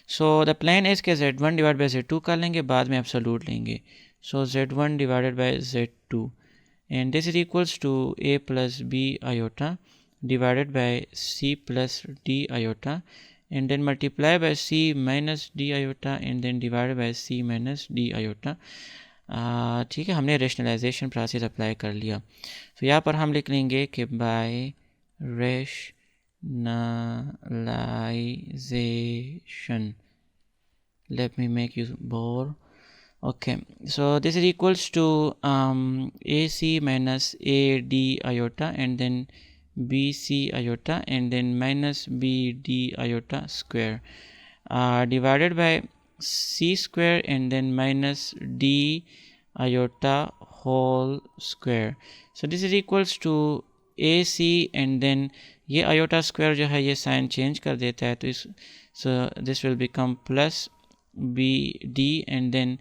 सो द प्लान इज के z1 डिवाइड बाई z2 कर लेंगे, बाद में एब्सोलूट लेंगे। So z1 divided by z2 and this is equals to a plus b iota divided by c plus d iota and then multiply by c minus d iota and then divided by c minus d iota। ठीक है, हमने rationalisation process apply कर लिया। तो यहाँ पर हम लिख लेंगे कि bye rationalization, let me make you more okay, so this is equals to AC minus AD iota and then BC iota and then minus BD iota square divided by C square and then minus D iota whole square। so this is equals to AC and then ये iota square जो है ये sign change कर देता है, तो इस so this will become plus BD and then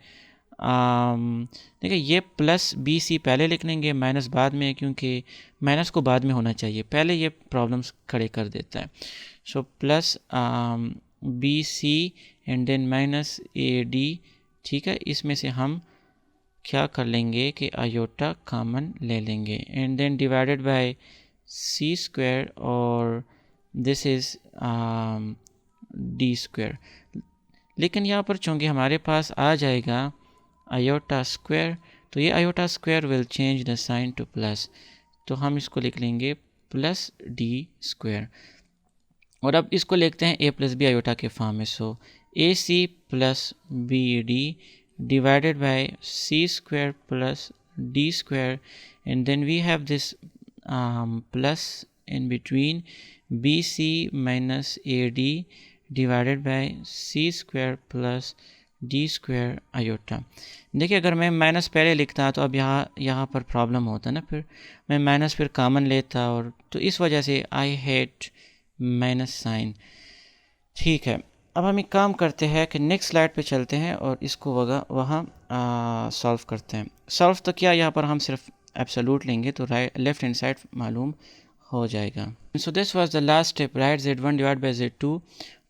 देखिए ये प्लस बी सी पहले लिख लेंगे, माइनस बाद में, क्योंकि माइनस को बाद में होना चाहिए, पहले ये प्रॉब्लम्स खड़े कर देता है। So plus B c and then minus A d. ठीक है, इसमें से हम क्या कर लेंगे कि आयोटा कॉमन ले लेंगे and then divided by C square और दिस इज़ डी स्क्वायर। लेकिन यहाँ पर चूँकि हमारे पास आ जाएगा आयोटा स्क्वायर, तो ये iota square will change the sign two plus, तो हम इसको लिख लेंगे प्लस डी स्क्वायर। और अब इसको लिखते हैं ए प्लस बी आयोटा के फॉर्म में। So A C plus B D divided by C square plus D square and then we have this plus in between BC minus AD divided by C square plus D square iota। देखिए अगर मैं minus पहले लिखता तो अब यहाँ पर problem होता ना, फिर मैं माइनस फिर कॉमन लेता, और तो इस वजह से आई हेट माइनस साइन। ठीक है, अब हम एक काम करते हैं कि नेक्स्ट स्लाइड पे चलते हैं और इसको वहाँ सॉल्व करते हैं। सॉल्व तो क्या, यहाँ पर हम सिर्फ एब्सोल्यूट लेंगे तो राइट लेफ्ट हैंड साइड मालूम हो जाएगा। सो this was the last step, right z1 divide by z2।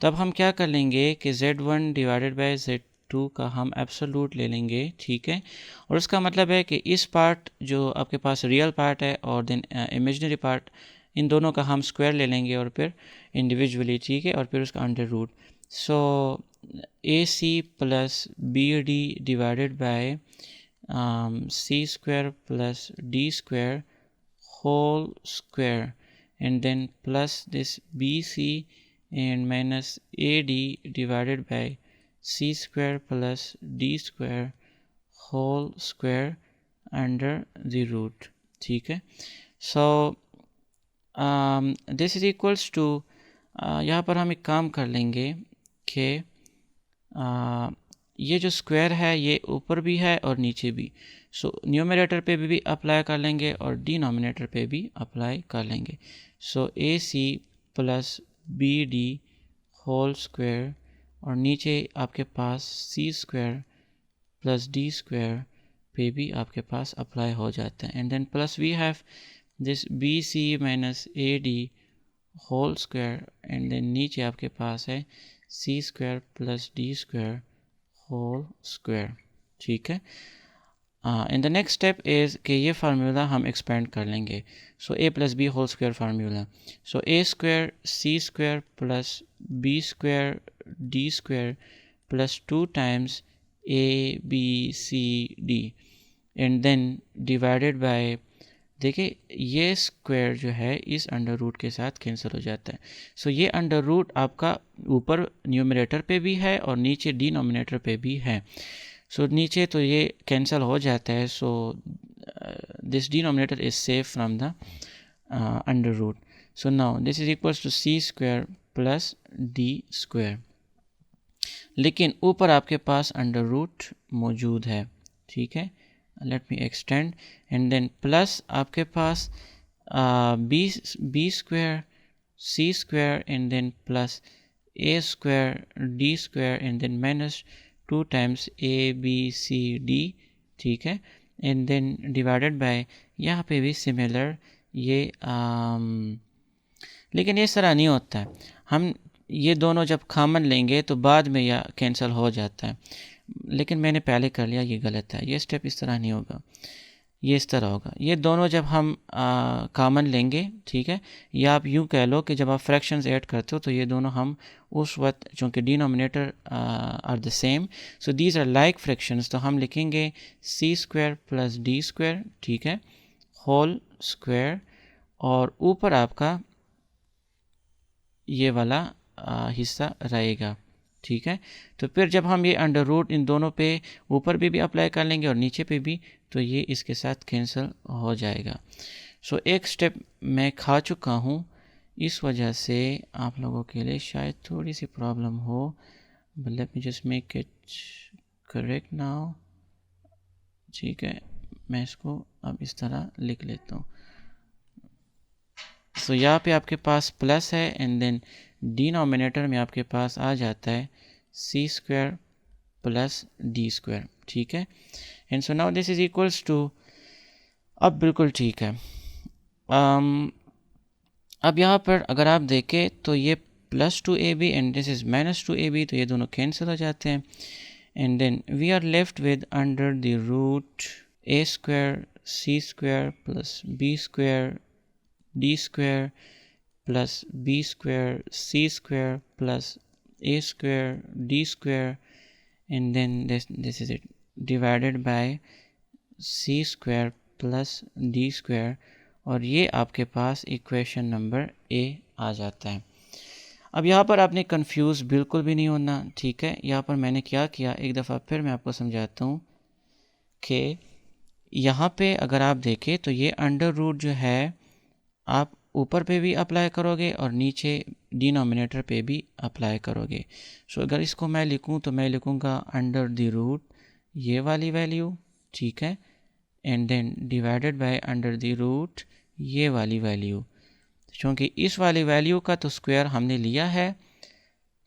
तब हम क्या कर लेंगे कि z1 डिवाइडेड बाई z2 का हम एब्सोल्यूट ले लेंगे। ठीक है, और उसका मतलब है कि इस पार्ट जो आपके पास रियल पार्ट है और देन इमेजिनरी पार्ट, इन दोनों का हम स्क्वायर ले लेंगे और फिर इंडिविजुअली। ठीक है, और फिर उसका under root. So A C plus B D divided by c square plus D square whole square and then plus this BC and minus AD divided by C square plus D square whole square under the root। ठीक है, so this is equals to यहाँ पर हम एक काम कर लेंगे कि ये जो स्क्वायर है ये ऊपर भी है और नीचे भी, सो न्यूमरेटर पे भी अप्लाई कर लेंगे और डिनोमिनेटर पे भी अप्लाई कर लेंगे। सो ए सी plus B D whole square और नीचे आपके पास C square plus D square पे भी आपके पास अप्लाई हो जाता है and then plus we have this B C minus A D whole square and then नीचे आपके पास है सी square plus D square whole square. ठीक है, in the next step is कि ये फार्मूला हम एक्सपेंड कर लेंगे। So A plus B whole square formula. So A square C square plus B square D square plus 2 times A B C D and then divided by, देखिए ये square जो है इस अंडर रूट के साथ cancel हो जाता है। सो ये अंडर रूट आपका ऊपर न्यूमरेटर पे भी है और नीचे डिनोमिनेटर पे भी है। सो नीचे तो ये कैंसिल हो जाता है, so this denominator is safe from the under root. So now this is equals to c square plus D square, लेकिन ऊपर आपके पास अंडर रूट मौजूद है। ठीक है, let me extend and then plus आपके पास B square C square and then plus A square D square and then minus 2 times A B C D. ठीक है, एंड देन डिवाइडेड बाय, यहाँ पे भी सिमिलर ये लेकिन इस तरह नहीं होता है। हम ये दोनों जब कॉमन लेंगे तो बाद में यह कैंसिल हो जाता है, लेकिन मैंने पहले कर लिया, ये गलत है, ये स्टेप इस तरह नहीं होगा। ये इस तरह होगा। ये दोनों जब हम कॉमन लेंगे, ठीक है, या आप यूँ कह लो कि जब आप फ्रैक्शंस ऐड करते हो तो ये दोनों हम उस वक्त, चूँकि denominator are the same, so these are like fractions, तो हम लिखेंगे c square plus D square, ठीक है, होल स्क्वायर, और ऊपर आपका ये वाला हिस्सा रहेगा, ठीक है। तो फिर जब हम ये अंडर रूट इन दोनों पे ऊपर भी अप्लाई कर लेंगे और नीचे पे भी, तो ये इसके साथ कैंसिल हो जाएगा। सो एक स्टेप मैं खा चुका हूँ, इस वजह से आप लोगों के लिए शायद थोड़ी सी प्रॉब्लम हो, but let me just make it correct now, ठीक है। मैं इसको अब इस तरह लिख लेता हूँ। सो यहाँ पे आपके पास प्लस है एंड देन डिनोमिनेटर में आपके पास आ जाता है सी स्क्वायर प्लस डी स्क्वायर, ठीक है। And so now this is equals to, अब बिल्कुल ठीक है। अब यहाँ पर अगर आप देखें तो ये plus two A B and this is minus two A B, तो ये दोनों कैंसिल हो जाते हैं and then we are left with under the root A square C square plus B square D square plus B square C square plus a square d square and then this is it divided by c square plus d square, और ये आपके पास equation number ए आ जाता है। अब यहाँ पर आपने कंफ्यूज बिल्कुल भी नहीं होना, ठीक है। यहाँ पर मैंने क्या किया, एक दफ़ा फिर मैं आपको समझाता हूँ कि यहाँ पे अगर आप देखें तो ये अंडर रूट जो है आप ऊपर पे भी अप्लाई करोगे और नीचे डिनोमिनेटर पे भी अप्लाई करोगे। सो अगर इसको मैं लिखूं तो मैं लिखूंगा अंडर द रूट ये वाली वैल्यू, ठीक है, and then divided by under the root ये वाली वैल्यू, क्योंकि इस वाली वैल्यू का तो स्क्वायर हमने लिया है,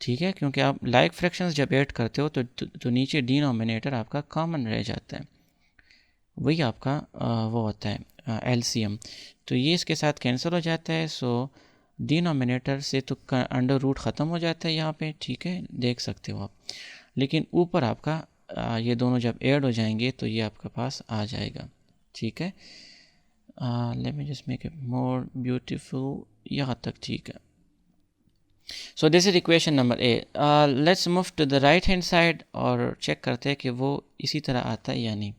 ठीक है, क्योंकि आप लाइक फ्रैक्शंस जब ऐड करते हो तो नीचे डिनोमिनेटर आपका कॉमन रह जाता है, वही आपका वो होता है एलसीएम। तो ये इसके साथ कैंसिल हो जाता है। सो डिनोमिनेटर से तो अंडर रूट ख़त्म हो जाता है यहाँ पे, ठीक है, देख सकते हो आप। लेकिन ऊपर आपका ये दोनों जब ऐड हो जाएंगे तो ये आपके पास आ जाएगा, ठीक है। Let me just make it more beautiful, यहाँ तक ठीक है। So this is equation number A. Let's move to the right hand side और चेक करते हैं कि वो इसी तरह आता है या नहीं।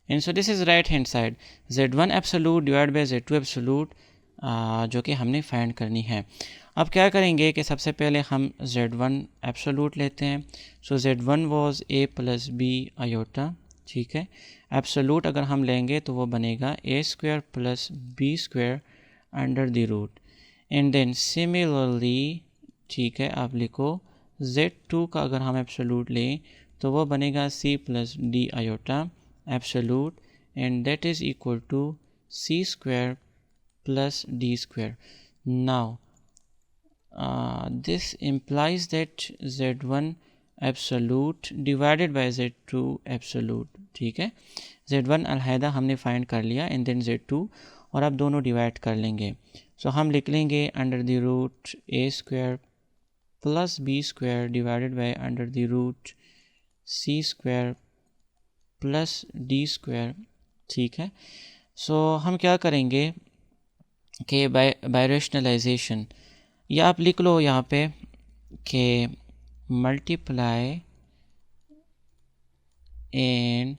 And so this is right hand side, z1 absolute divide by z2 absolute, जो कि हमने फाइंड करनी है। अब क्या करेंगे कि सबसे पहले हम z1 एब्सोलूट लेते हैं। So z1 was a plus B iota, ठीक है। एब्सोलूट अगर हम लेंगे तो वो बनेगा a square plus B square under the root, and then similarly, ठीक है, आप लिखो z2 का अगर हम एब्सोलूट लें तो वो बनेगा c plus d iota absolute, and that is equal to c square plus d square. Now this implies that z1 absolute divided by z2 absolute, ठीक है। z1 अलहैदा हमने फाइंड कर लिया एंड देन z2, और अब दोनों डिवाइड कर लेंगे। सो हम लिख लेंगे under the root a square plus B square divided by under the root c square plus D square, ठीक है। सो हम क्या करेंगे कि बाय रेशनलाइजेशन, या आप लिख लो यहाँ पे कि multiply and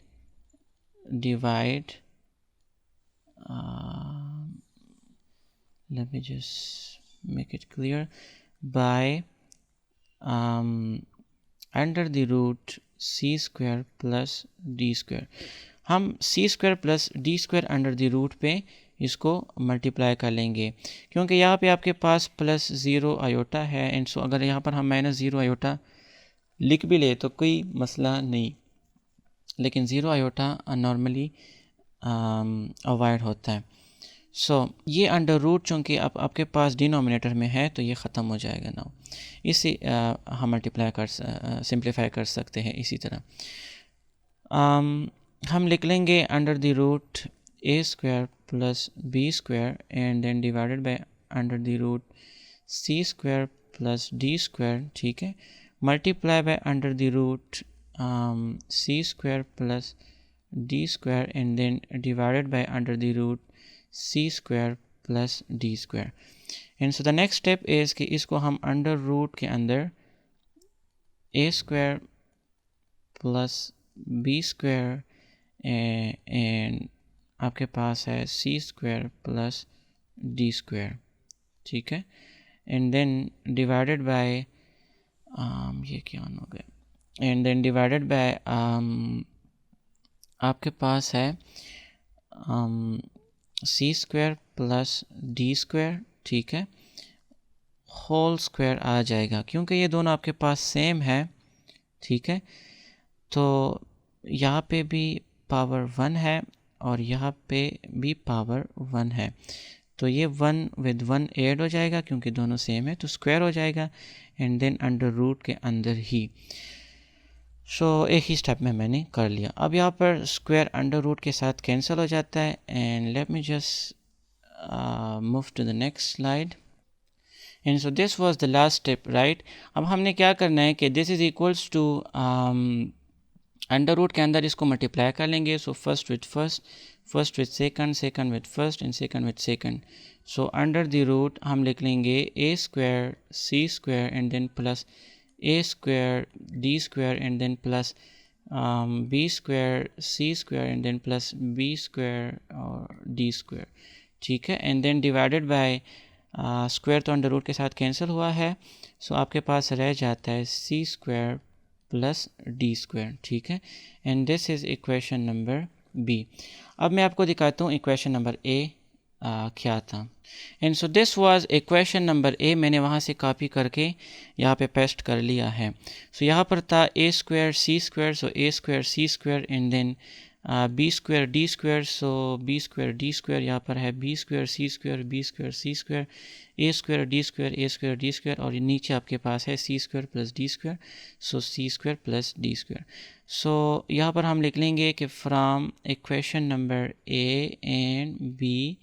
divide, let me just make it clear, by under the root C square plus D square. हम C square plus D square under the root पे इसको मल्टीप्लाई कर लेंगे, क्योंकि यहाँ पे आपके पास प्लस ज़ीरो आयोटा है, एंड सो अगर यहाँ पर हम माइनस ज़ीरो आयोटा लिख भी ले तो कोई मसला नहीं, लेकिन ज़ीरो आयोटा नॉर्मली अवॉइड होता है। सो ये अंडर रूट चूँकि आपके पास डिनोमिनेटर में है तो ये ख़त्म हो जाएगा ना, इसी हम मल्टीप्लाई कर सिंप्लीफाई कर सकते हैं। इसी तरह हम लिख लेंगे under the root A square plus B square and then divided by under the root C square plus D square, ठीक है, multiply by under the root C square plus d square and then divided by under the root c square plus d square. And so the next step is कि इसको हम under root के अंदर a square plus b square and आपके पास है c square plus d square, ठीक है, and then divided by ये क्या हो गया, and then divided by आपके पास है c square plus d square, ठीक है, होल स्क्वायर आ जाएगा क्योंकि ये दोनों आपके पास सेम है, ठीक है। तो यहाँ पे भी पावर 1 है और यहाँ पे भी पावर 1 है, तो ये 1 विद 1 ऐड हो जाएगा क्योंकि दोनों सेम है, तो स्क्वायर हो जाएगा एंड देन अंडर रूट के अंदर ही। सो एक ही स्टेप में मैंने कर लिया। अब यहाँ पर स्क्वायर अंडर रूट के साथ कैंसिल हो जाता है and let me just move to the next slide. And so this was the last step, right. अब हमने क्या करना है कि this is equals to under root के अंदर इसको मल्टीप्लाई कर लेंगे। So first with first, first with second, second with first and second with second. So under the root हम लिख लेंगे A square C square and then plus A square D square and then plus B square C square and then plus B square और D square, ठीक है, and then divided by square तो under root के साथ cancel हुआ है, सो आपके पास रह जाता है सी स्क्वायर प्लस डी स्क्वायर, ठीक है, and this is equation number B. अब मैं आपको दिखाता हूँ इक्वेशन नंबर ए क्या था। And so this was equation number ए, मैंने वहाँ से कॉपी करके यहाँ पे पेस्ट कर लिया है। सो यहाँ पर था A square C square, so A square C square and then B square D square, so B square D square, यहाँ पर है B square C square B square C square, A square D square A square D square, और नीचे आपके पास है सी square plus D square, so C square plus D square. So यहाँ पर हम लिख लेंगे कि from equation number A and B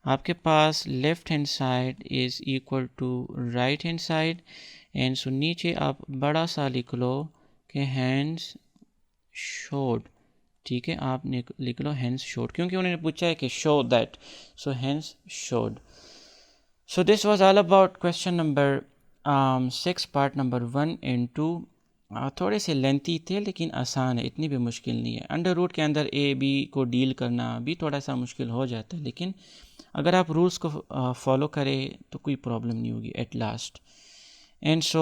आपके पास left hand side is equal to right hand side, and so नीचे आप बड़ा सा लिख लो कि हैंड्स शोड, ठीक है, आप लिख लो हैंड्स शोड क्योंकि उन्होंने पूछा है कि show that, so hands showed. So this was all about question number 6 part number 1 and 2। थोड़े से लेंथी थे लेकिन आसान है, इतनी भी मुश्किल नहीं है। अंडर रूट के अंदर ए बी को डील करना भी थोड़ा सा मुश्किल हो जाता है, लेकिन अगर आप रूल्स को फॉलो करें तो कोई प्रॉब्लम नहीं होगी at last. And so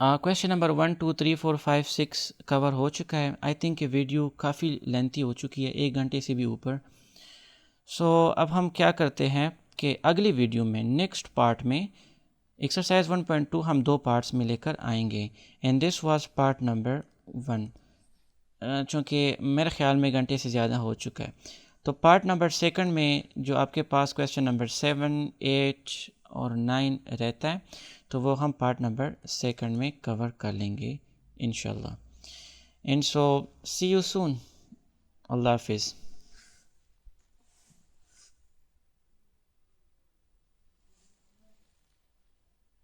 question number 1 2 3 4 5 6 cover हो चुका है। आई थिंक ये वीडियो काफ़ी लेंथी हो चुकी है, 1 घंटे से भी ऊपर। सो अब हम क्या करते हैं कि अगली वीडियो में नेक्स्ट पार्ट में एक्सरसाइज 1.2 हम 2 पार्ट्स में लेकर आएंगे, and this was part number 1, चूँकि मेरे ख्याल में घंटे से ज़्यादा हो चुका है। तो पार्ट नंबर 2 में जो आपके पास क्वेश्चन नंबर 7 8 और 9 रहता है, तो वो हम पार्ट नंबर 2 में कवर कर लेंगे इंशाल्लाह। And so C you soon, अल्लाह हाफिज़।